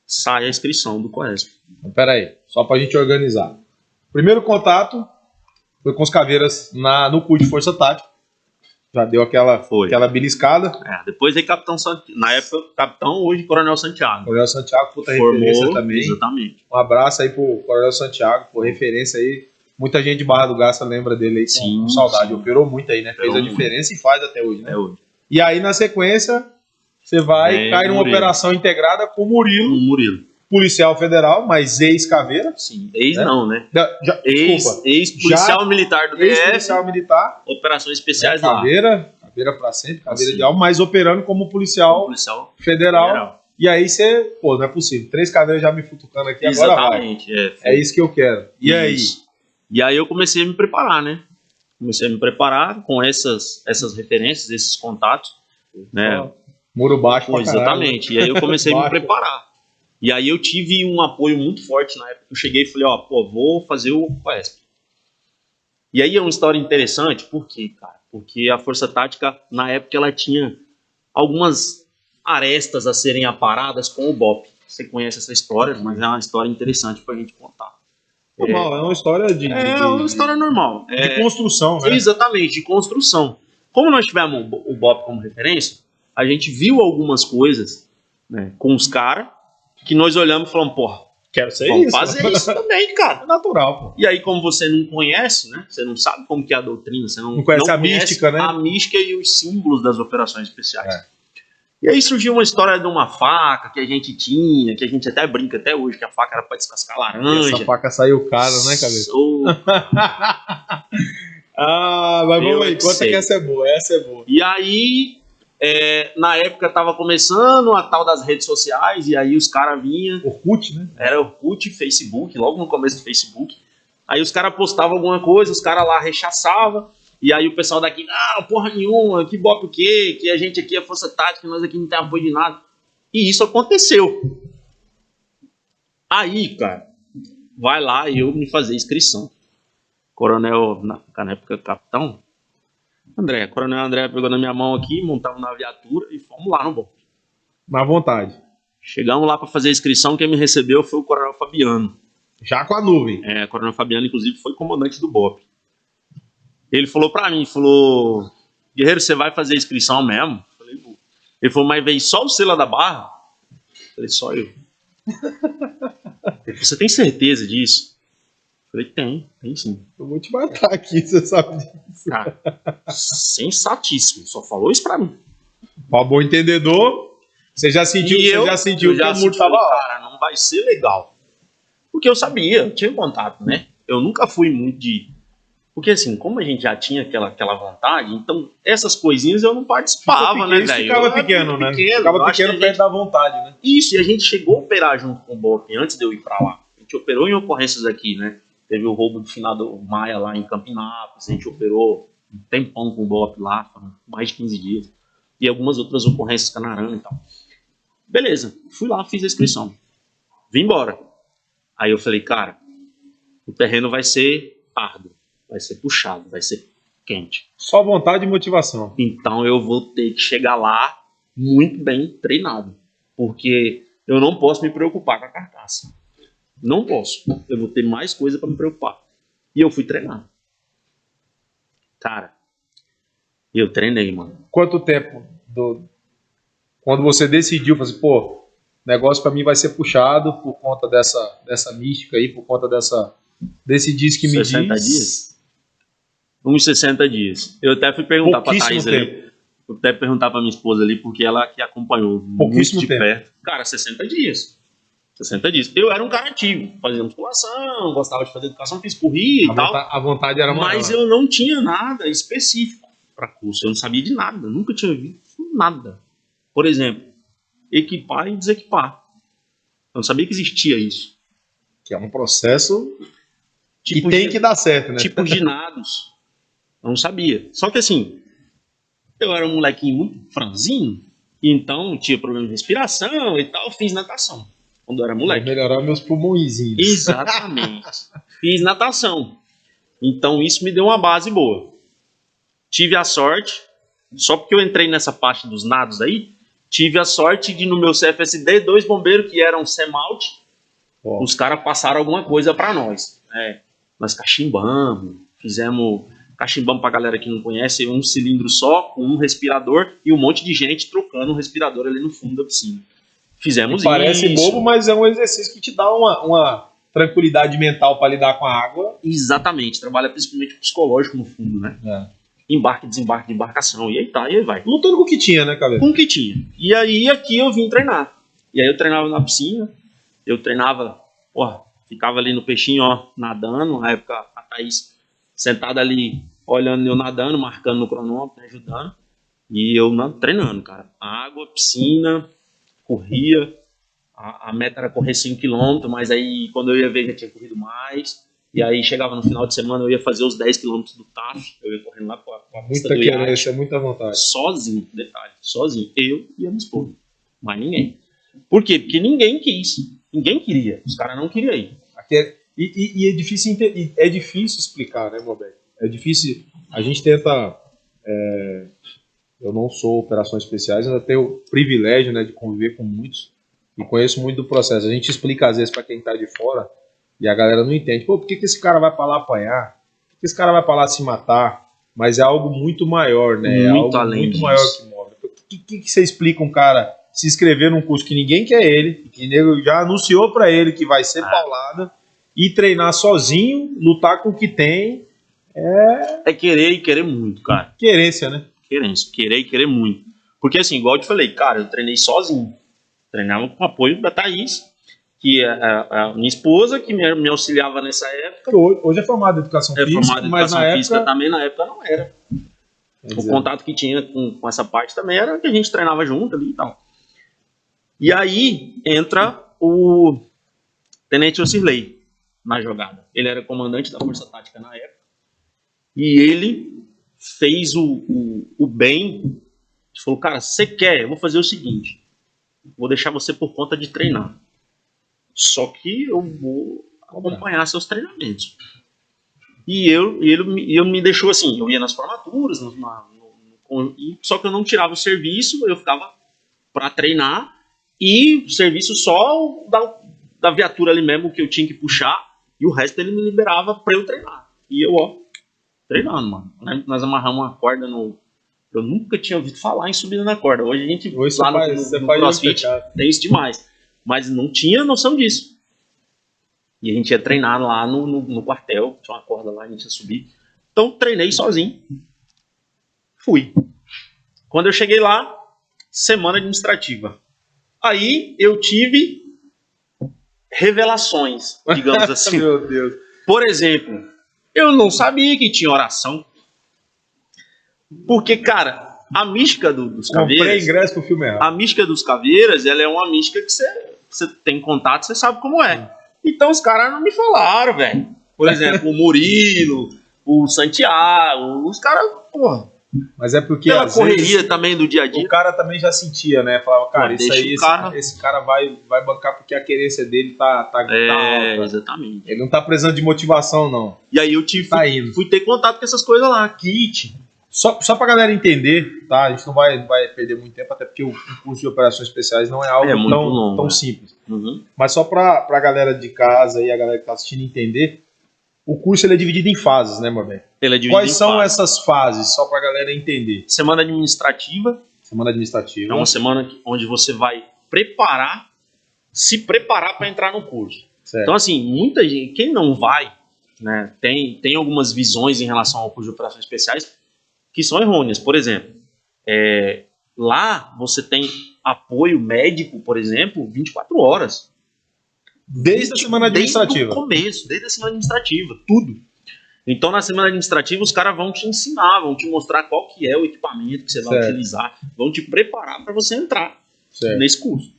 sai a inscrição do COESP. Então, peraí, só pra gente organizar. Primeiro contato foi com os caveiras no curso de Força Tática. Já deu aquela beliscada. Depois veio Capitão Santiago. Na época, Capitão, hoje Coronel Santiago. Coronel Santiago, puta referência também. Exatamente. Um abraço aí pro Coronel Santiago, por referência aí. Muita gente de Barra do Garça lembra dele aí com saudade. Sim. Operou muito aí, né? Fez a diferença e faz até hoje, né? Até hoje. E aí, na sequência, você vai cair numa operação integrada com o Murilo. Policial federal, mas ex-caveira. Sim, não, né? Ex-policial militar do DF. Ex-policial militar. Operações especiais lá. Caveira pra sempre, caveira de alma, mas operando como policial federal. E aí você, não é possível. 3 caveiras já me futucando aqui, exatamente, agora vai. É isso que eu quero. E aí? E aí eu comecei a me preparar, né? Comecei a me preparar com essas referências, esses contatos, né? Muro baixo pra exatamente. Caralho. E aí eu comecei a me preparar. E aí eu tive um apoio muito forte na época que eu cheguei e falei, vou fazer o COESP. E aí é uma história interessante, por quê, cara? Porque a Força Tática, na época, ela tinha algumas arestas a serem aparadas com o BOP. Você conhece essa história, mas é uma história interessante pra gente contar. Normal, é uma história uma história normal. De construção, né? Exatamente, de construção. Como nós tivemos o BOP como referência, a gente viu algumas coisas, né, com os caras, que nós olhamos e falamos, quero ser vamos fazer isso também, cara. É natural, pô. E aí, como você não conhece, né? Você não sabe como que é a doutrina, você não conhece a mística, né? A mística e os símbolos das operações especiais. E aí surgiu uma história de uma faca que a gente tinha, que a gente até brinca até hoje, que a faca era pra descascar laranja. Essa faca saiu cara, né, cabeça? Mas vamos aí, conta que essa é boa, E aí... na época tava começando a tal das redes sociais, e aí os caras vinham... Orkut, né? Era Orkut, Facebook, logo no começo do Facebook. Aí os caras postavam alguma coisa, os caras lá rechaçavam, e aí o pessoal daqui, porra nenhuma, que BOP o quê? Que a gente aqui é Força Tática, nós aqui não tem apoio de nada. E isso aconteceu. Aí, cara, vai lá e eu me fazer inscrição. Coronel, na época, capitão, Coronel André pegou na minha mão aqui, montamos na viatura e fomos lá no BOP. Na vontade. Chegamos lá para fazer a inscrição, quem me recebeu foi o Coronel Fabiano. Já com a nuvem. O Coronel Fabiano, inclusive, foi comandante do BOP. Ele falou para mim, Guerreiro, você vai fazer a inscrição mesmo? Falei, vou. Ele falou, mas veio só você lá da Barra? Falei, só eu. Ele falou, você tem certeza disso? Falei, tem sim. Eu vou te matar aqui, você sabe disso. Cara, sensatíssimo, só falou isso pra mim. Pra bom entendedor, você já sentiu que o muro tava lá. Cara, não vai ser legal. Porque eu sabia, eu tinha contato, né? Eu nunca fui muito de... Porque assim, como a gente já tinha aquela vontade, então essas coisinhas eu não participava, né, velho? Ficava pequeno, né? Ficava pequeno perto da vontade, né? Isso, e a gente chegou a operar junto com o BOP antes de eu ir pra lá. A gente operou em ocorrências aqui, né? Teve o roubo do finado Maia lá em Campinápolis, a gente operou um tempão com o BOP lá, mais de 15 dias. E algumas outras ocorrências Canarana e tal. Beleza, fui lá, fiz a inscrição. Vim embora. Aí eu falei, cara, o terreno vai ser árduo, vai ser puxado, vai ser quente. Só vontade e motivação. Então eu vou ter que chegar lá muito bem treinado. Porque eu não posso me preocupar com a carcaça. Não posso. Eu vou ter mais coisa para me preocupar. E eu fui treinar. Cara, E eu treinei, mano. Quanto tempo quando você decidiu, fazer, pô, o negócio pra mim vai ser puxado por conta dessa mística aí, por conta desse diz que me 60 diz. dias? Uns 60 dias. Eu até fui perguntar pra Thaís ali. Eu até perguntar pra minha esposa ali, porque ela que acompanhou muito de perto. Cara, 60 dias. 60 dias. Eu era um cara ativo, fazia musculação, gostava de fazer educação física, corria e tal. A vontade era maior. Mas eu não tinha nada específico para curso. Eu não sabia de nada, nunca tinha visto nada. Por exemplo, equipar e desequipar. Eu não sabia que existia isso. Que é um processo que tem que dar certo, né? Tipos de nados. Eu não sabia. Só que assim, eu era um molequinho muito franzino, então tinha problema de respiração e tal, fiz natação. Quando eu era moleque. Vou melhorar meus pulmõezinhos. Exatamente. Fiz natação. Então isso me deu uma base boa. Tive a sorte, só porque eu entrei nessa parte dos nados aí, tive a sorte de no meu CFSD, 2 bombeiros que eram semalte, os caras passaram alguma coisa para nós. Nós cachimbamos, cachimbamos pra galera que não conhece, um cilindro só, com um respirador e um monte de gente trocando um respirador ali no fundo da piscina. Fizemos isso. Parece bobo, mas é um exercício que te dá uma tranquilidade mental para lidar com a água. Exatamente, trabalha principalmente psicológico no fundo, né? Embarque, desembarque de embarcação, e aí tá, e aí vai. Lutando com o que tinha, né, Caveira? Com o que tinha. E aí aqui eu vim treinar. E aí eu treinava na piscina, eu treinava, ficava ali no peixinho, nadando. Na época a Thaís sentada ali, olhando eu nadando, marcando no cronômetro, me ajudando. E eu treinando, cara. Água, piscina, corria. A meta era correr 5 km, mas aí quando eu ia ver já tinha corrido mais. E aí chegava no final de semana, eu ia fazer os 10 km do TAF, eu ia correndo lá com a pista do iate. Muita querência, muita vontade. Sozinho, detalhe, sozinho. Eu e a minha esposa. Mas ninguém. Por quê? Porque ninguém quis. Ninguém queria. Os caras não queriam ir. E é difícil explicar, né, Roberto? É difícil. A gente tenta... eu não sou operações especiais, ainda tenho o privilégio, né, de conviver com muitos e conheço muito do processo. A gente explica às vezes para quem está de fora e a galera não entende. Pô, por que esse cara vai para lá apanhar? Por que esse cara vai para lá se matar? Mas é algo muito maior, né? Muito é algo além muito disso. maior que move. O que você explica um cara se inscrever num curso que ninguém quer ele, que nego já anunciou para ele que vai ser paulada, e treinar sozinho, lutar com o que tem? É querer e querer muito, cara. Querência, né? Querência, querer e querer muito. Porque assim, igual eu te falei, cara, eu treinei sozinho. Treinava com o apoio da Thaís, que é a minha esposa, que me auxiliava nessa época. Hoje é formada em educação física, formada em mas educação física também, na época não era. O contato que tinha com essa parte também era que a gente treinava junto ali e tal. E aí entra o Tenente Ocirley na jogada. Ele era comandante da Força Tática na época. E ele fez o bem. Ele falou, cara, você quer? Eu vou fazer o seguinte. Vou deixar você por conta de treinar. Só que eu vou acompanhar seus treinamentos. E ele me deixou assim, eu ia nas formaturas, só que eu não tirava o serviço, eu ficava para treinar, e o serviço só da viatura ali mesmo que eu tinha que puxar, e o resto ele me liberava para eu treinar. E eu, treinando, mano. Nós amarramos uma corda no... Eu nunca tinha ouvido falar em subida na corda. Hoje a gente, lá no CrossFit, tem isso demais. Mas não tinha noção disso. E a gente ia treinar lá no quartel, tinha uma corda lá, a gente ia subir. Então treinei sozinho. Fui. Quando eu cheguei lá, semana administrativa. Aí eu tive revelações, digamos assim. Meu Deus. Por exemplo, eu não sabia que tinha oração. Porque, cara, a mística dos caveiras... Comprei ingresso pro filme errado. A mística dos caveiras, ela é uma mística que você tem contato, você sabe como é. Então os caras não me falaram, velho. Por exemplo, o Murilo, o Santiago, os caras, porra. Mas é porque pela correria também do dia a dia. O cara também já sentia, né? Falava, cara, esse cara vai bancar porque a querência dele tá alta. Exatamente. Ele não tá precisando de motivação, não. E aí eu fui ter contato com essas coisas lá, kit. Só pra galera entender, tá? A gente não vai perder muito tempo, até porque o curso de operações especiais não é algo tão simples. Uhum. Mas só pra galera de casa e a galera que tá assistindo entender, O curso ele é dividido em fases, né, Morbeck? Ele é dividido Quais em são fases. essas fases, só para a galera entender? Semana administrativa. Semana administrativa. É uma semana onde você vai se preparar para entrar no curso. Certo. Então, assim, muita gente, quem não vai, né, tem algumas visões em relação ao curso de operações especiais que são errôneas. Por exemplo, lá você tem apoio médico, por exemplo, 24 horas. Desde a semana administrativa. Desde o começo, desde a semana administrativa, tudo. Então, na semana administrativa, os caras vão te ensinar, vão te mostrar qual que é o equipamento que você vai utilizar, vão te preparar para você entrar nesse curso.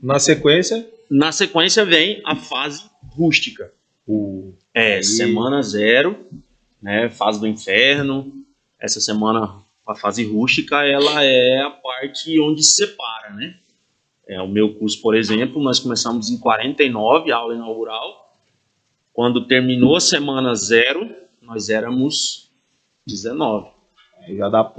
Na sequência? Na sequência vem a fase rústica. Semana 0, né, fase do inferno. Essa semana, a fase rústica, ela é a parte onde separa, né? O meu curso, por exemplo, nós começamos em 49, a aula inaugural. Quando terminou a semana 0, nós éramos 19.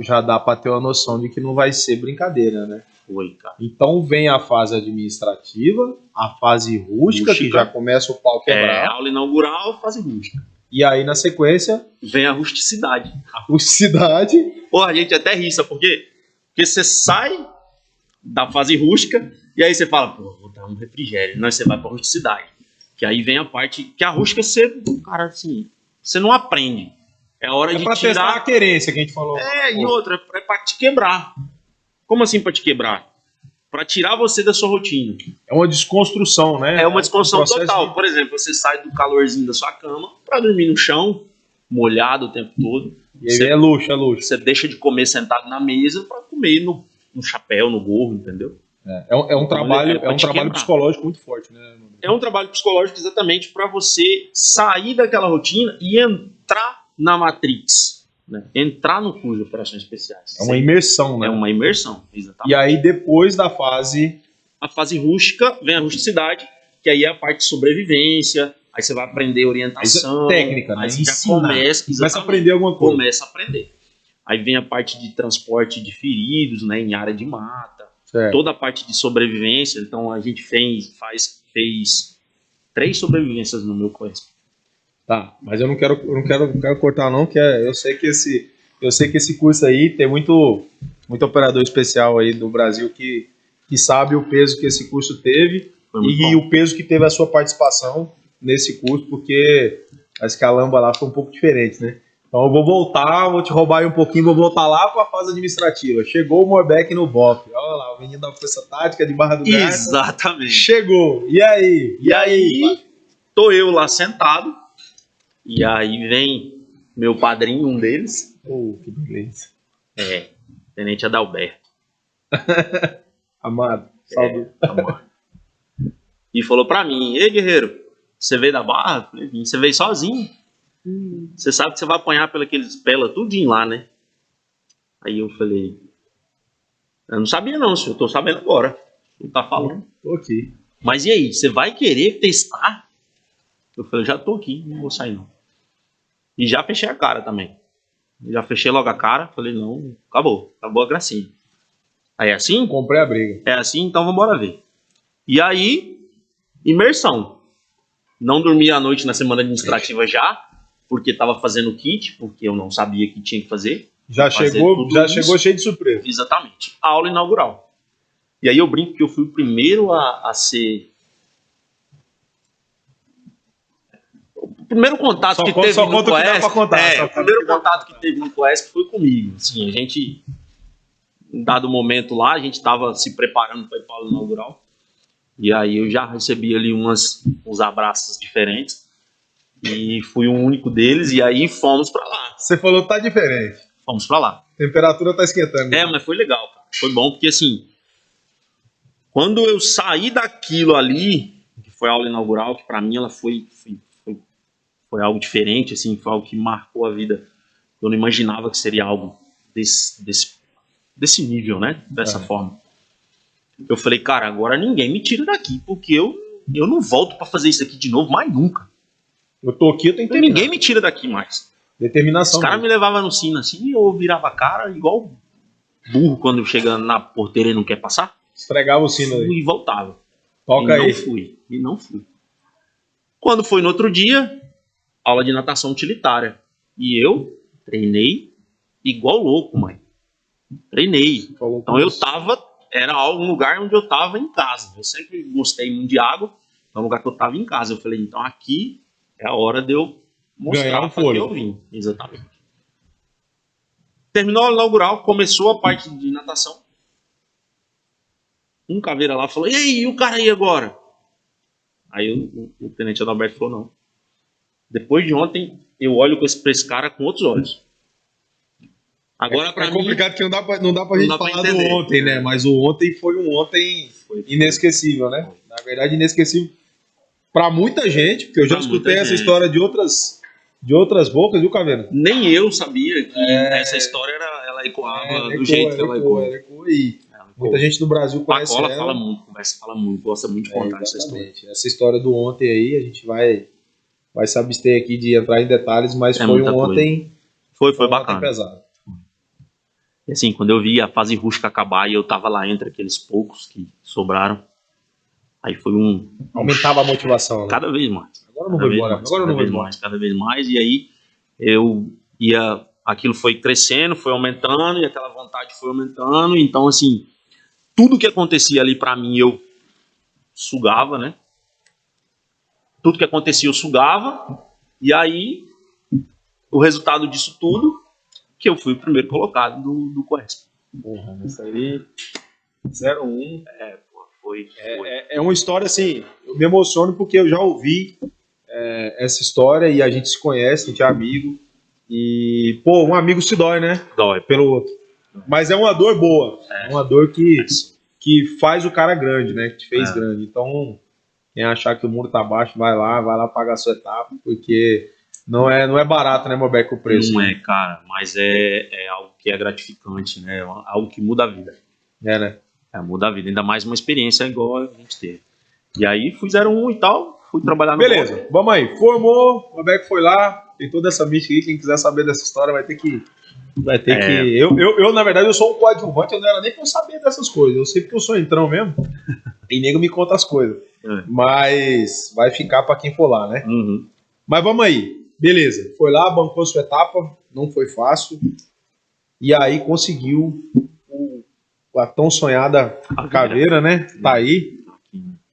Já dá para ter uma noção de que não vai ser brincadeira, né? Foi, cara. Então vem a fase administrativa, a fase rústica, que já começa o pau quebrar. Aula inaugural, fase rústica. E aí, na sequência... vem a rusticidade. A rusticidade... Pô, a gente até ri, sabe por quê? Porque você sai da fase rústica e aí você fala, pô, vou dar um refrigério. Nós você vai pra rusticidade. Que aí vem a parte... que a rústica, cara, assim... você não aprende. É hora de pra tirar... testar a querência que a gente falou. E outra, é pra te quebrar. Como assim pra te quebrar? Pra tirar você da sua rotina. É uma desconstrução, né? É uma desconstrução total. De... Por exemplo, você sai do calorzinho da sua cama pra dormir no chão, molhado o tempo todo. E aí é luxo. Você deixa de comer sentado na mesa pra comer no chapéu, no gorro, entendeu? É um trabalho psicológico muito forte, né? É um trabalho psicológico exatamente pra você sair daquela rotina e entrar na Matrix. Né? Entrar no curso de operações especiais. É uma imersão, né? É uma imersão, exatamente. E aí, depois da fase... a fase rústica, vem a rusticidade, que aí é a parte de sobrevivência, aí você vai aprender orientação. Técnica, né? Aí você já começa a aprender alguma coisa. Começa a aprender. Aí vem a parte de transporte de feridos, né, em área de mata. Certo. Toda a parte de sobrevivência. Então, a gente fez 3 sobrevivências no meu curso. Tá, mas eu não quero cortar não, que eu sei que esse curso aí tem muito operador especial aí do Brasil que sabe o peso que esse curso teve e o peso que teve a sua participação nesse curso, porque a escalamba lá foi um pouco diferente, né? Então eu vou te roubar aí um pouquinho, vou voltar lá para a fase administrativa. Chegou o Morbeck no BOP, olha lá, o menino da Força Tática de Barra do Garça. Exatamente. Chegou, e aí? E aí, tô eu lá sentado. E aí vem meu padrinho, um deles. Que beleza. Tenente Adalberto. Amado. Salve. Amado. E falou pra mim, ei guerreiro, você veio da Barra? Eu falei, vim. Você veio sozinho? Você sabe que você vai apanhar pelos pela tudinho lá, né? Aí eu falei, eu não sabia não, senhor, eu tô sabendo agora. Não tá falando. Tô aqui. Mas e aí, você vai querer testar? Eu falei, já tô aqui, não vou sair não. E já fechei a cara também. Já fechei logo a cara, falei, não, acabou a gracinha. Aí é assim? Comprei a briga. É assim, então vamos embora ver. E aí, imersão. Não dormi a noite na semana administrativa já, porque tava fazendo kit, porque eu não sabia que tinha que fazer. Já chegou cheio de surpresa. Exatamente. A aula inaugural. E aí eu brinco que eu fui o primeiro a ser... O primeiro contato que teve no Coesc, o primeiro contato que teve no Coesc foi comigo. Assim, a gente, em dado momento lá, a gente estava se preparando para ir para a aula inaugural. E aí eu já recebi ali uns abraços diferentes. E fui o único deles, e aí fomos para lá. Você falou, tá diferente. Fomos para lá. A temperatura tá esquentando. Mas foi legal, cara. Foi bom, porque assim, quando eu saí daquilo ali, que foi a aula inaugural, que para mim ela foi algo diferente, assim, foi algo que marcou a vida. Eu não imaginava que seria algo desse nível, né? Dessa forma. Eu falei, cara, agora ninguém me tira daqui, porque eu não volto para fazer isso aqui de novo mais nunca. Eu tô aqui, eu tenho que terminar. Ninguém me tira daqui mais. Determinação. Os caras me levavam no sino assim, e eu virava a cara igual burro quando chega na porteira e não quer passar. Esfregava o sino aí. E voltava. Toca aí. E não fui. Quando foi no outro dia, aula de natação utilitária. E eu treinei igual louco, mãe. Treinei. Então eu tava, era um lugar onde eu tava em casa. Eu sempre gostei muito de água, é um lugar que eu tava em casa. Eu falei, então aqui é a hora de eu mostrar para que eu vim. Exatamente. Terminou a inaugural, começou a parte de natação. Um caveira lá falou, e aí, e o cara aí agora? Aí o tenente Adalberto falou, não. Depois de ontem, eu olho para esse cara com outros olhos. Agora, é complicado que não dá pra gente falar do ontem, né? Mas o ontem foi um ontem inesquecível, né? Na verdade, inesquecível para muita gente, porque eu já escutei essa história de outras bocas, viu, Caveira? Nem eu sabia que essa história ela ecoava do jeito que ela ecoou. Muita gente no Brasil conhece ela. Fala muito, gosta muito de contar essa história. Essa história do ontem aí, a gente vai se abster aqui de entrar em detalhes, mas foi um ontem... Foi bacana. Ontem pesado. E assim, quando eu vi a fase rústica acabar e eu tava lá entre aqueles poucos que sobraram, aí foi aumentava a motivação, né? Cada vez mais. Agora não vou embora. Cada vez mais. E aí aquilo foi crescendo, foi aumentando, e aquela vontade foi aumentando. Então, assim, tudo que acontecia ali pra mim, eu sugava, né? Tudo que acontecia, eu sugava. E aí, o resultado disso tudo, que eu fui o primeiro colocado do Coesp. Porra, isso aí, 0-1. Foi. É uma história, assim, eu me emociono porque eu já ouvi essa história e a gente se conhece, a gente é amigo. E, pô, um amigo se dói, né? Dói. Pelo outro. Mas é uma dor boa. É uma dor que faz o cara grande, né? Que te fez grande. Então, quem achar que o mundo tá baixo, vai lá pagar a sua etapa, porque não é barato, né, Mobeck, o preço. Não é, cara, mas é algo que é gratificante, né? Algo que muda a vida. Né? Muda a vida, ainda mais uma experiência igual a gente teve. E aí fui 01 e tal, fui trabalhar no Beleza, vamos aí. Formou, o Mobeck foi lá, tem toda essa mística aí, quem quiser saber dessa história vai ter que... Eu, na verdade, eu sou um coadjuvante, eu não era nem pra eu saber dessas coisas. Eu sei porque eu sou entrão mesmo, e nego me conta as coisas. Mas vai ficar pra quem for lá, né? Uhum. Mas vamos aí. Beleza, foi lá, bancou sua etapa, não foi fácil, e aí conseguiu a tão sonhada caveira, né? Tá aí.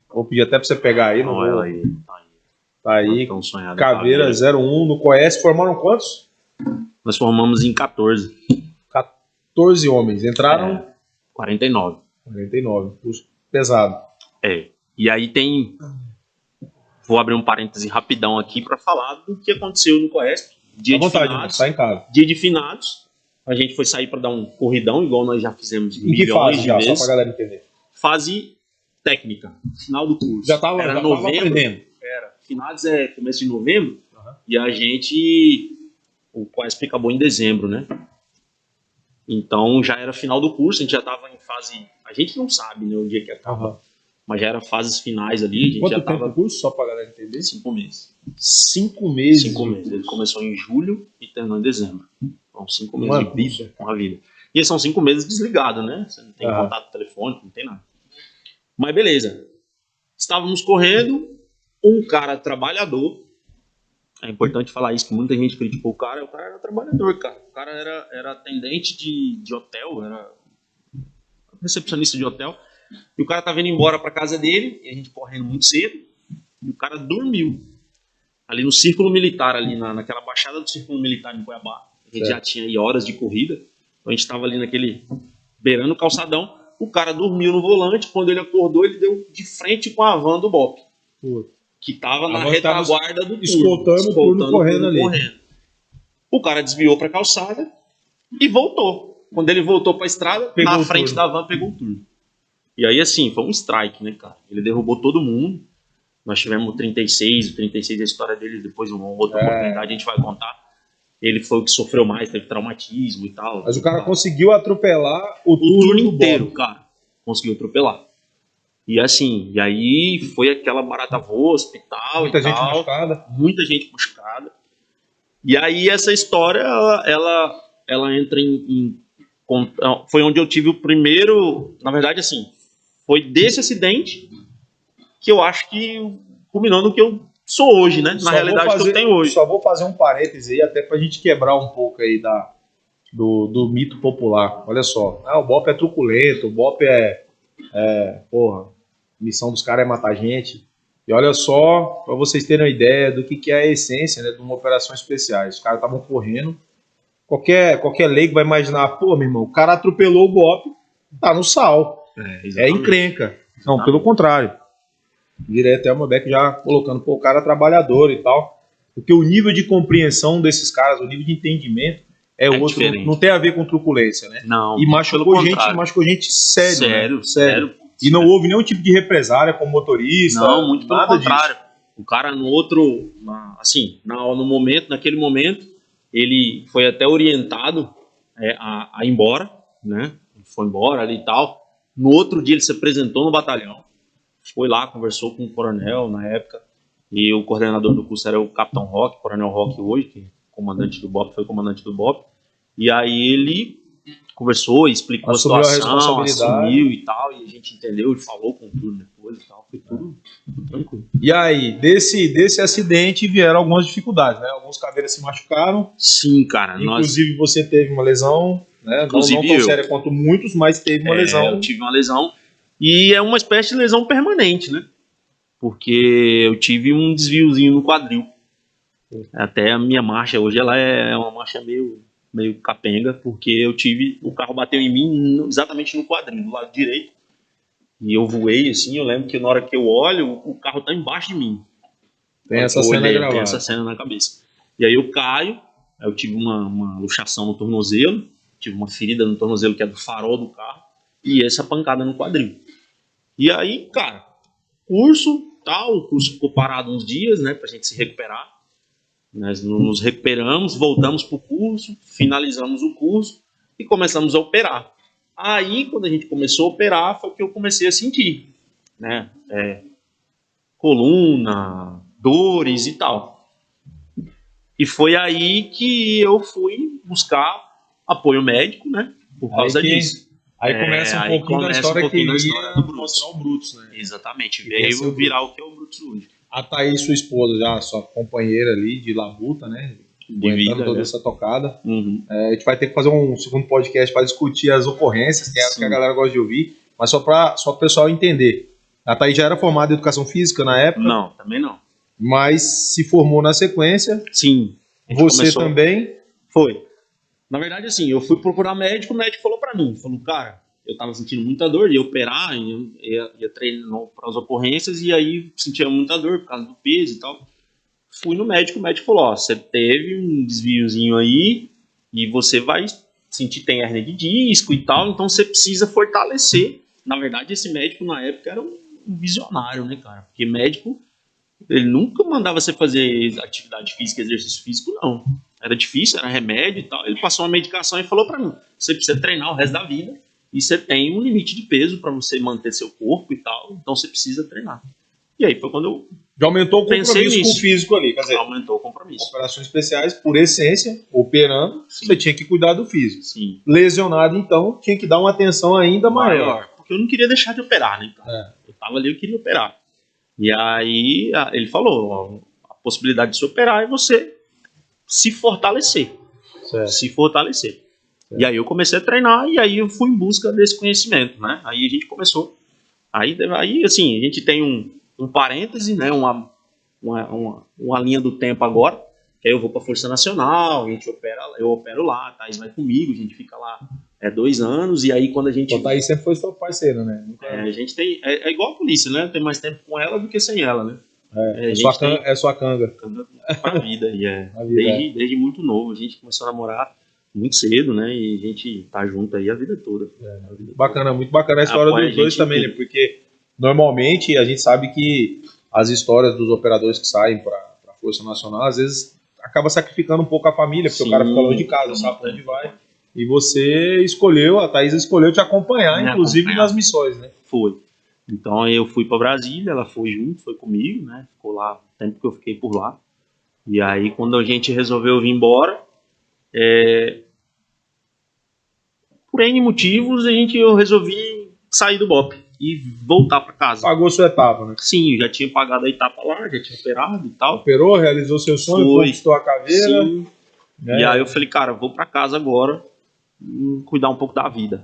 Vou pedir até pra você pegar aí. Não ela aí. Tá aí. Caveira 01 no Coesp. Formaram quantos? Nós formamos em 14. 14 homens. Entraram? 49. 49. Pesado. E aí tem... Vou abrir um parêntese rapidão aqui para falar do que aconteceu no Coesp. Dia de finados. Tá em casa. Dia de finados. A gente foi sair para dar um corridão, igual nós já fizemos em que fase já, só pra galera entender? Fase técnica, final do curso. Já tava aprendendo. Finados é começo de novembro, e a gente... O Coesp acabou em dezembro, né? Então já era final do curso, a gente já tava em fase... A gente não sabe, né, o dia que acaba. Mas já era fases finais ali. A gente Quanto já tempo tava... o curso, só pra galera entender? 5 meses. 5 meses? 5 meses. Ele começou em julho e terminou em dezembro. Então, 5 meses uma de curso, uma vida. E são 5 meses desligados, né? Você não tem contato telefônico, não tem nada. Mas beleza. Estávamos correndo, um cara trabalhador. É importante falar isso, que muita gente criticou o cara era trabalhador, cara. O cara era atendente de hotel, era recepcionista de hotel. E o cara tava indo embora pra casa dele, e a gente correndo muito cedo, e o cara dormiu. Ali no Círculo Militar, ali naquela baixada do Círculo Militar em Cuiabá. A gente já tinha aí horas de corrida, então a gente tava ali beirando o calçadão. O cara dormiu no volante, quando ele acordou, ele deu de frente com a van do BOP. Que tava na retaguarda do turno. Escoltando o turno correndo ali. O cara desviou pra calçada e voltou. Quando ele voltou pra estrada, na frente da van pegou o turno. E aí, assim, foi um strike, né, cara? Ele derrubou todo mundo. Nós tivemos o 36, a história dele, depois uma outra oportunidade a gente vai contar. Ele foi o que sofreu mais, teve traumatismo e tal. Mas o cara conseguiu atropelar o turno inteiro, cara. Conseguiu atropelar. E assim, e aí foi aquela barata voa, hospital muita gente machucada. Muita gente machucada. E aí essa história, ela entra foi onde eu tive o primeiro... Na verdade, assim, foi desse acidente que eu acho que culminou no que eu sou hoje, né? Na realidade que eu tenho hoje. Só vou fazer um parêntese aí, até pra gente quebrar um pouco aí do mito popular. Olha só, o BOPE é truculento, o BOPE porra, missão dos caras é matar gente. E olha só, para vocês terem uma ideia do que é a essência, né, de uma operação especiais. Os caras estavam correndo. Qualquer leigo vai imaginar, pô, meu irmão, o cara atropelou o BOPE, tá no sal. É encrenca. Não, pelo contrário. Direto é o Beck já colocando, pô, o cara é trabalhador e tal. Porque o nível de compreensão desses caras, o nível de entendimento é outro. Diferente. Não tem a ver com truculência, né? Não. E machucou gente sério. Sério. E não houve nenhum tipo de represália com motorista. Não, muito pelo contrário. Disso. O cara naquele momento, ele foi até orientado a ir embora, né? Ele foi embora ali e tal. No outro dia ele se apresentou no batalhão, foi lá, conversou com o coronel na época, e o coordenador do curso era o Capitão Roque, Coronel Roque hoje, que foi comandante do BOPE. E aí ele conversou, explicou a situação, assumiu e tal, e a gente entendeu, ele falou com tudo depois e tal, foi tudo tranquilo. E aí, desse acidente vieram algumas dificuldades, né? Alguns caveiras se machucaram. Sim, cara. Inclusive você teve uma lesão, né? Não tão séria quanto muitos, mas teve uma lesão. Eu tive uma lesão, e é uma espécie de lesão permanente, né? Porque eu tive um desviozinho no quadril. Até a minha marcha hoje, ela é uma marcha meio capenga, porque o carro bateu em mim exatamente no quadril, do lado direito, e eu voei assim. Eu lembro que na hora que eu olho, o carro tá embaixo de mim. Tem essa cena gravada. Tem essa cena na cabeça. E aí eu caio, eu tive uma luxação no tornozelo, tive uma ferida no tornozelo que é do farol do carro, e essa pancada no quadril. E aí, cara, o curso ficou parado uns dias, né, pra gente se recuperar. Nós nos recuperamos, voltamos pro curso, finalizamos o curso e começamos a operar. Aí, quando a gente começou a operar, foi que eu comecei a sentir, né, coluna, dores e tal. E foi aí que eu fui buscar apoio médico, né, por causa disso. Aí começa um pouquinho da história que ia mostrar o Brutus, né? Exatamente, veio virar o que é o Brutus hoje. A Thaís, sua esposa, já sua companheira ali de labuta, né? Aguentando toda essa tocada. Uhum. A gente vai ter que fazer um segundo podcast para discutir as ocorrências, que é o que a galera gosta de ouvir, mas só para o pessoal entender. A Thaís já era formada em educação física na época? Não, também não. Mas se formou na sequência? Sim. Você também? Foi. Na verdade, assim, eu fui procurar médico, o médico falou pra mim, cara, eu tava sentindo muita dor, ia operar, ia treinar para as ocorrências, e aí sentia muita dor por causa do peso e tal. Fui no médico, o médico falou, você teve um desviozinho aí, e você vai sentir, tem hernia de disco e tal, então você precisa fortalecer. Na verdade, esse médico na época era um visionário, né, cara? Porque médico, ele nunca mandava você fazer atividade física, exercício físico, não. Era difícil, era remédio e tal. Ele passou uma medicação e falou pra mim, você precisa treinar o resto da vida e você tem um limite de peso pra você manter seu corpo e tal, então você precisa treinar. E aí foi quando eu já aumentou o compromisso com o físico ali, quer dizer, aumentou o compromisso. Operações especiais, por essência, operando, sim, você tinha que cuidar do físico. Sim. Lesionado, então, tinha que dar uma atenção ainda maior. Porque eu não queria deixar de operar, né, cara? Eu tava ali, eu queria operar. E aí ele falou, a possibilidade de se operar é você se fortalecer. Certo. Se fortalecer. Certo. E aí eu comecei a treinar e aí eu fui em busca desse conhecimento, né? Aí a gente começou. Aí assim, a gente tem um parêntese, né? Uma linha do tempo agora, que aí eu vou pra Força Nacional, a gente eu opero lá, a Thaís vai comigo, a gente fica lá 2 anos, e aí quando a gente... A Thaís sempre foi sua parceira, né? A gente tem... É igual a polícia, né? Tem mais tempo com ela do que sem ela, né? É sua canga. Pra vida, desde muito novo. A gente começou a namorar muito cedo, né? E a gente tá junto aí a vida toda. Bacana, muito bacana a história dos dois também, né? Porque normalmente a gente sabe que as histórias dos operadores que saem pra Força Nacional, às vezes acaba sacrificando um pouco a família, porque o cara fica longe de casa, sabe pra onde vai. E você escolheu, a Thaís escolheu te acompanhar, inclusive nas missões, né? Foi. Então eu fui para Brasília, ela foi junto, foi comigo, né? Ficou lá o tempo que eu fiquei por lá. E aí quando a gente resolveu vir embora, por N motivos, eu resolvi sair do BOPE. e voltar para casa. Pagou sua etapa, né? Sim, eu já tinha pagado a etapa lá, já tinha operado e tal. Operou, realizou seu sonho, conquistou a caveira. Sim. E aí eu falei, cara, vou para casa agora, cuidar um pouco da vida.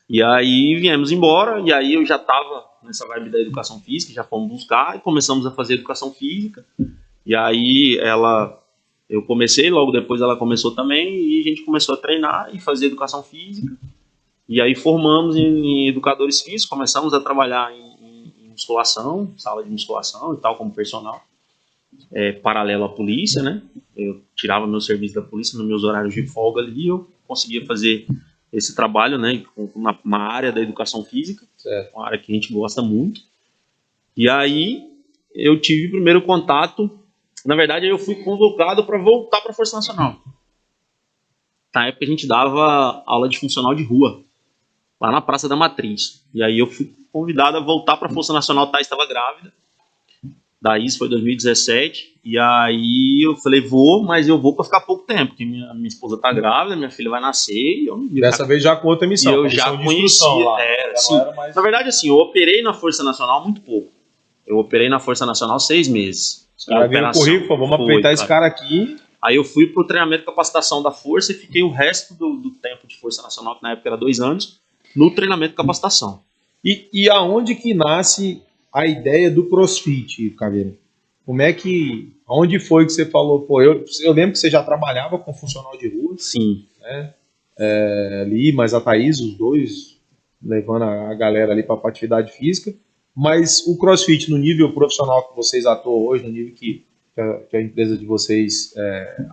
E aí viemos embora, e aí eu já estava nessa vibe da educação física, já fomos buscar e começamos a fazer educação física. E aí eu comecei, logo depois ela começou também, e a gente começou a treinar e fazer educação física. E aí formamos em educadores físicos, começamos a trabalhar em musculação, sala de musculação e tal, como personal, paralelo à polícia, né? Eu tirava meu serviço da polícia nos meus horários de folga ali, eu conseguia fazer esse trabalho, né, na área da educação física, uma área que a gente gosta muito. E aí eu tive o primeiro contato, na verdade eu fui convocado para voltar para a Força Nacional. Na época a gente dava aula de funcional de rua, lá na Praça da Matriz. E aí eu fui convidado a voltar para a Força Nacional, Thais estava grávida. Daí isso foi 2017, e aí eu falei, mas eu vou para ficar pouco tempo, porque minha esposa tá grávida, minha filha vai nascer, e eu não dessa vez já com outra missão. E eu já conhecia, mais... Na verdade, assim, eu operei na Força Nacional muito pouco. Eu operei na Força Nacional 6 meses. Os caras viram o currículo, vamos aproveitar esse cara aqui. Aí eu fui pro treinamento e capacitação da Força e fiquei o resto do tempo de Força Nacional, que na época era 2 anos, no treinamento e capacitação. E aonde que nasce a ideia do CrossFit, Caveira? Onde foi que você falou, eu lembro que você já trabalhava com funcional de rua. Sim. Né? Ali, mas a Thaís, os dois, levando a galera ali para atividade física, mas o CrossFit no nível profissional que vocês atuam hoje, no nível que a empresa de vocês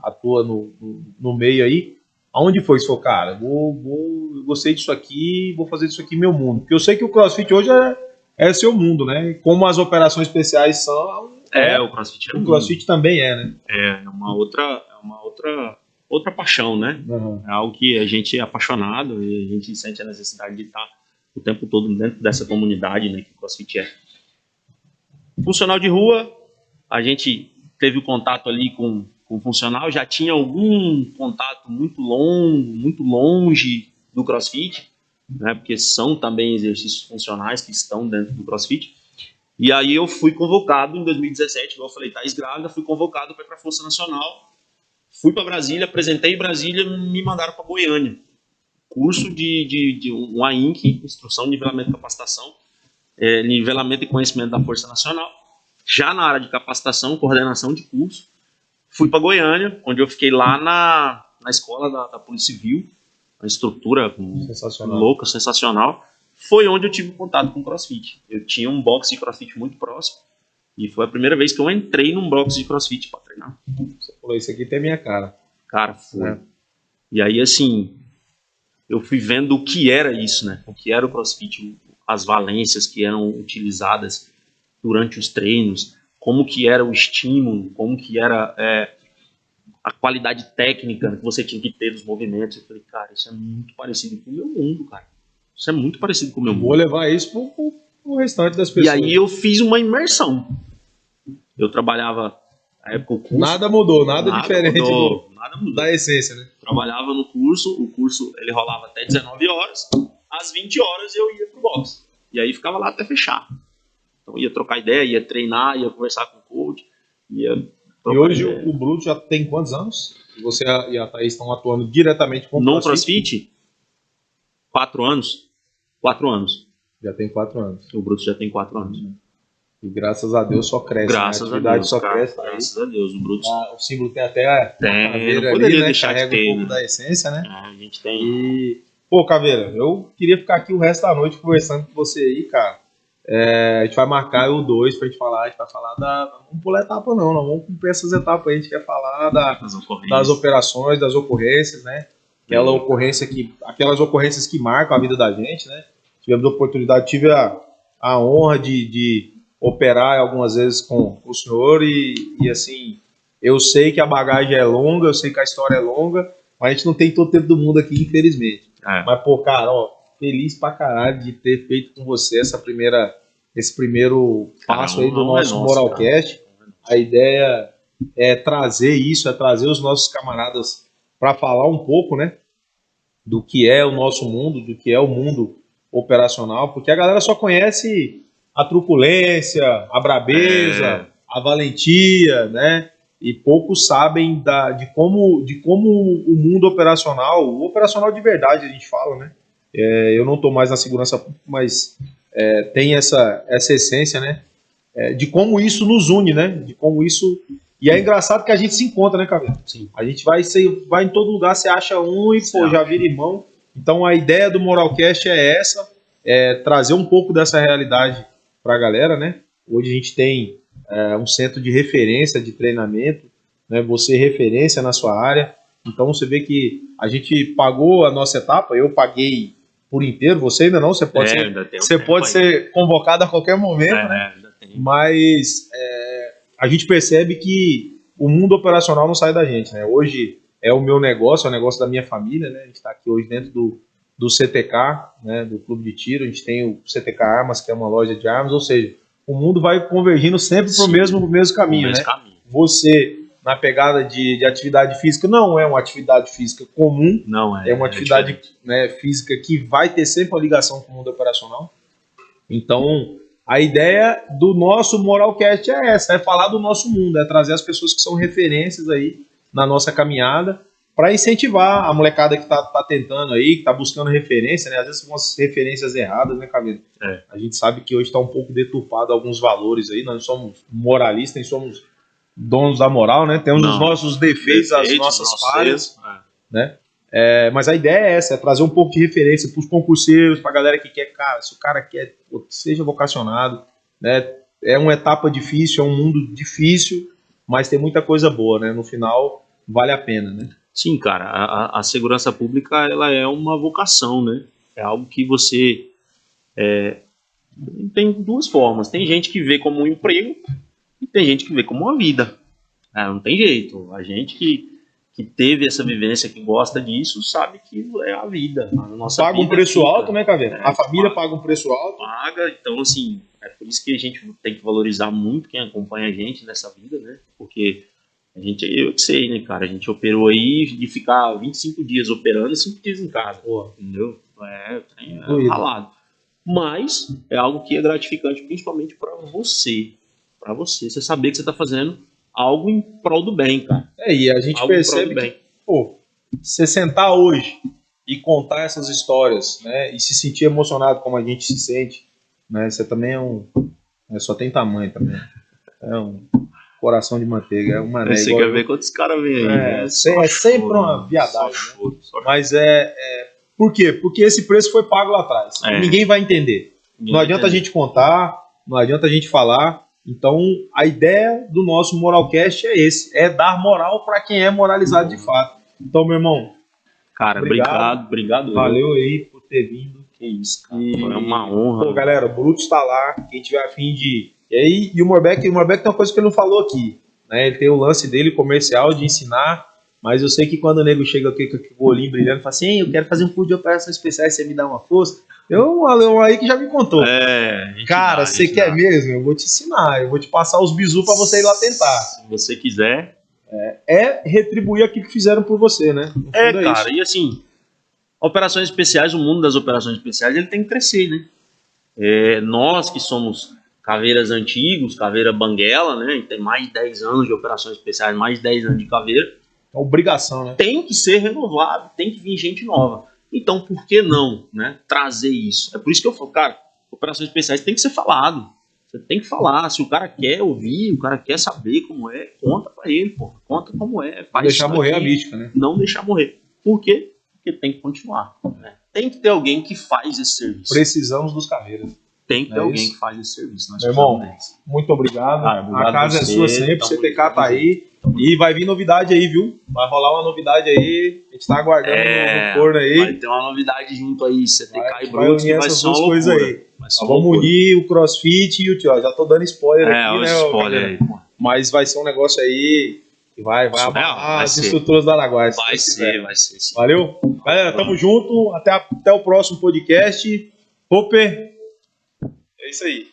atua no meio aí, aonde foi? Você falou, cara, eu gostei disso aqui, vou fazer disso aqui meu mundo. Porque eu sei que o CrossFit hoje é seu mundo, né? Como as operações especiais são... o CrossFit o CrossFit também né? É uma outra paixão, né? Uhum. É algo que a gente é apaixonado e a gente sente a necessidade de estar o tempo todo dentro dessa comunidade, né, que o CrossFit é. Funcional de rua, a gente teve o contato ali com o funcional, já tinha algum contato muito longe do CrossFit, né, porque são também exercícios funcionais que estão dentro do CrossFit. E aí eu fui convocado em 2017, igual eu falei, Thais grávida, fui convocado para ir para a Força Nacional, fui para Brasília, apresentei em Brasília, me mandaram para Goiânia. Curso de um AINC, Instrução, Nivelamento e Capacitação, Nivelamento e Conhecimento da Força Nacional. Já na área de capacitação, coordenação de curso, fui para Goiânia, onde eu fiquei lá na escola da Polícia Civil, uma estrutura louca, sensacional. Foi onde eu tive contato com o CrossFit. Eu tinha um box de CrossFit muito próximo, e foi a primeira vez que eu entrei num box de CrossFit para treinar. Você falou, isso aqui tem minha cara. Cara, foi. E aí, assim, eu fui vendo o que era isso, né? O que era o CrossFit, as valências que eram utilizadas durante os treinos, como que era o estímulo, como que era a qualidade técnica que você tinha que ter dos movimentos. Eu falei, cara, isso é muito parecido com o meu mundo, cara. Isso é muito parecido com o meu mundo. Vou levar isso pro restante das pessoas. E aí eu fiz uma imersão. Eu trabalhava, na época, o curso... Nada mudou, nada diferente nada mudou. Da essência, né? Trabalhava no curso, o curso ele rolava até 19 horas, às 20 horas eu ia pro box. E aí ficava lá até fechar. Então ia trocar ideia, ia treinar, ia conversar com o coach, ia... E hoje o Bruto já tem quantos anos? Você e a Thaís estão atuando diretamente com o CrossFit? No CrossFit? 4 anos. 4 anos. Já tem 4 anos. O Bruto já tem 4 anos. E graças a Deus só cresce. Graças a Deus, só cresce. Graças a Deus, o Bruto. O símbolo tem até Caveira não poderia ali, né? deixar de ter, um pouco da essência, né? A gente tem. E, Caveira, eu queria ficar aqui o resto da noite conversando com você aí, cara. A gente vai marcar o 2 pra gente falar, a gente vai falar não vamos pular etapa não vamos cumprir essas etapas aí, a gente quer falar das operações, das ocorrências, né? Aquelas ocorrências que marcam a vida da gente, né? Tivemos a oportunidade, tive a honra de operar algumas vezes com o senhor e assim, eu sei que a bagagem é longa, eu sei que a história é longa, mas a gente não tem todo o tempo do mundo aqui, infelizmente. Mas, cara, feliz pra caralho de ter feito com você esse primeiro passo aí do nosso Moralcast. A ideia é trazer isso, é trazer os nossos camaradas para falar um pouco, né, do que é o nosso mundo, do que é o mundo operacional, porque a galera só conhece a truculência, a brabeza, a valentia, né? E poucos sabem de como o mundo operacional, o operacional de verdade a gente fala, né? Eu não estou mais na segurança pública, mas tem essa essência, né? De como isso nos une, né? De como isso... E é engraçado que a gente se encontra, né, Caveira? Sim. A gente vai em todo lugar, você acha um e, pô, já vira irmão. Então a ideia do Moralcast é essa, trazer um pouco dessa realidade para a galera, né? Hoje a gente tem um centro de referência de treinamento, né? Você referência na sua área. Então você vê que a gente pagou a nossa etapa, eu paguei por inteiro, você ainda não, você pode ser convocado a qualquer momento, né? Mas a gente percebe que o mundo operacional não sai da gente, né? Hoje é o meu negócio, é o negócio da minha família, né? A gente está aqui hoje dentro do CTK, né? Do Clube de Tiro, a gente tem o CTK Armas, que é uma loja de armas, ou seja, o mundo vai convergindo sempre para o mesmo caminho, né? Você, na pegada de atividade física, não é uma atividade física comum, não é uma atividade física que vai ter sempre uma ligação com o mundo operacional. Então, a ideia do nosso Moralcast é essa, é falar do nosso mundo, é trazer as pessoas que são referências aí na nossa caminhada para incentivar a molecada que está tentando aí, que está buscando referência, né? Às vezes são umas referências erradas, né, Caveira? A gente sabe que hoje está um pouco deturpado alguns valores aí, nós somos moralistas e somos donos da moral, né? Temos os nossos defeitos, as nossas falhas, né? Mas a ideia é essa, é trazer um pouco de referência para os concurseiros, para a galera que quer, cara, se o cara quer, seja vocacionado, né? É uma etapa difícil, é um mundo difícil, mas tem muita coisa boa, né? No final, vale a pena, né? Sim, cara, a segurança pública, ela é uma vocação, né? É algo que você... tem duas formas, tem gente que vê como um emprego e tem gente que vê como uma vida. Não tem jeito, a gente que teve essa vivência, que gosta disso, sabe que é a vida. A nossa paga vida um preço alto, né, Caveira? A família paga um preço alto. Paga, então, assim, é por isso que a gente tem que valorizar muito quem acompanha a gente nessa vida, né? Porque eu que sei, né, cara? A gente operou aí de ficar 25 dias operando e 5 dias em casa. Entendeu? É ralado. Mas é algo que é gratificante, principalmente para você. Para você saber que você está fazendo algo em prol do bem, cara. E a gente percebe que, pô, você sentar hoje e contar essas histórias, né, e se sentir emocionado como a gente se sente, né, você também só tem tamanho também. É um coração de manteiga, é uma... Você quer ver quantos caras vêm aí, né? Sempre uma viadagem, né? Mas por quê? Porque esse preço foi pago lá atrás. Ninguém vai entender. Não adianta a gente contar, não adianta a gente falar. Então, a ideia do nosso Moralcast é esse, é dar moral para quem é moralizado de fato. Então, meu irmão, cara, obrigado. Valeu aí por ter vindo. Que isso, cara. É uma honra. Pô, galera, o Bruto está lá, quem tiver a fim de... E o Morbeck tem uma coisa que ele não falou aqui, né? Ele tem o lance dele comercial de ensinar, mas eu sei que quando o nego chega aqui com o olhinho brilhando e fala assim, eu quero fazer um curso de operações especiais, você me dá uma força... Um alemão aí que já me contou. Cara, você quer mesmo? Eu vou te ensinar, eu vou te passar os bizus pra você ir lá tentar. Se você quiser. Retribuir aquilo que fizeram por você, né? Cara, e assim, operações especiais, o mundo das operações especiais, ele tem que crescer, né? Nós que somos caveiras antigos, caveira banguela, né? Tem mais de 10 anos de operações especiais, mais de 10 anos de caveira. É obrigação, né? Tem que ser renovado, tem que vir gente nova. Então, por que não, né, trazer isso? É por isso que eu falo, cara, operações especiais tem que ser falado. Você tem que falar. Se o cara quer ouvir, o cara quer saber como é, conta pra ele, pô. Conta como é. Faz deixar morrer a mística, né? Não deixar morrer. Por quê? Porque tem que continuar. Né? Tem que ter alguém que faz esse serviço. Precisamos dos caveiras. Tem que ter alguém que faz esse serviço. Meu irmão, muito obrigado. A casa é sua sempre, o CTK tá aí. E vai vir novidade aí, viu? Vai rolar uma novidade aí. A gente tá aguardando no forno aí. Vai ter uma novidade junto aí. CTK e Bruto, vai unir essas duas coisas aí. Vamos unir o CrossFit e o tio. Já tô dando spoiler aqui, né? Spoiler aí, pô. Mas vai ser um negócio aí que vai amarrar as estruturas da Araguaia. Vai ser. Valeu? Galera, tamo junto. Até o próximo podcast. Hopper. É isso aí.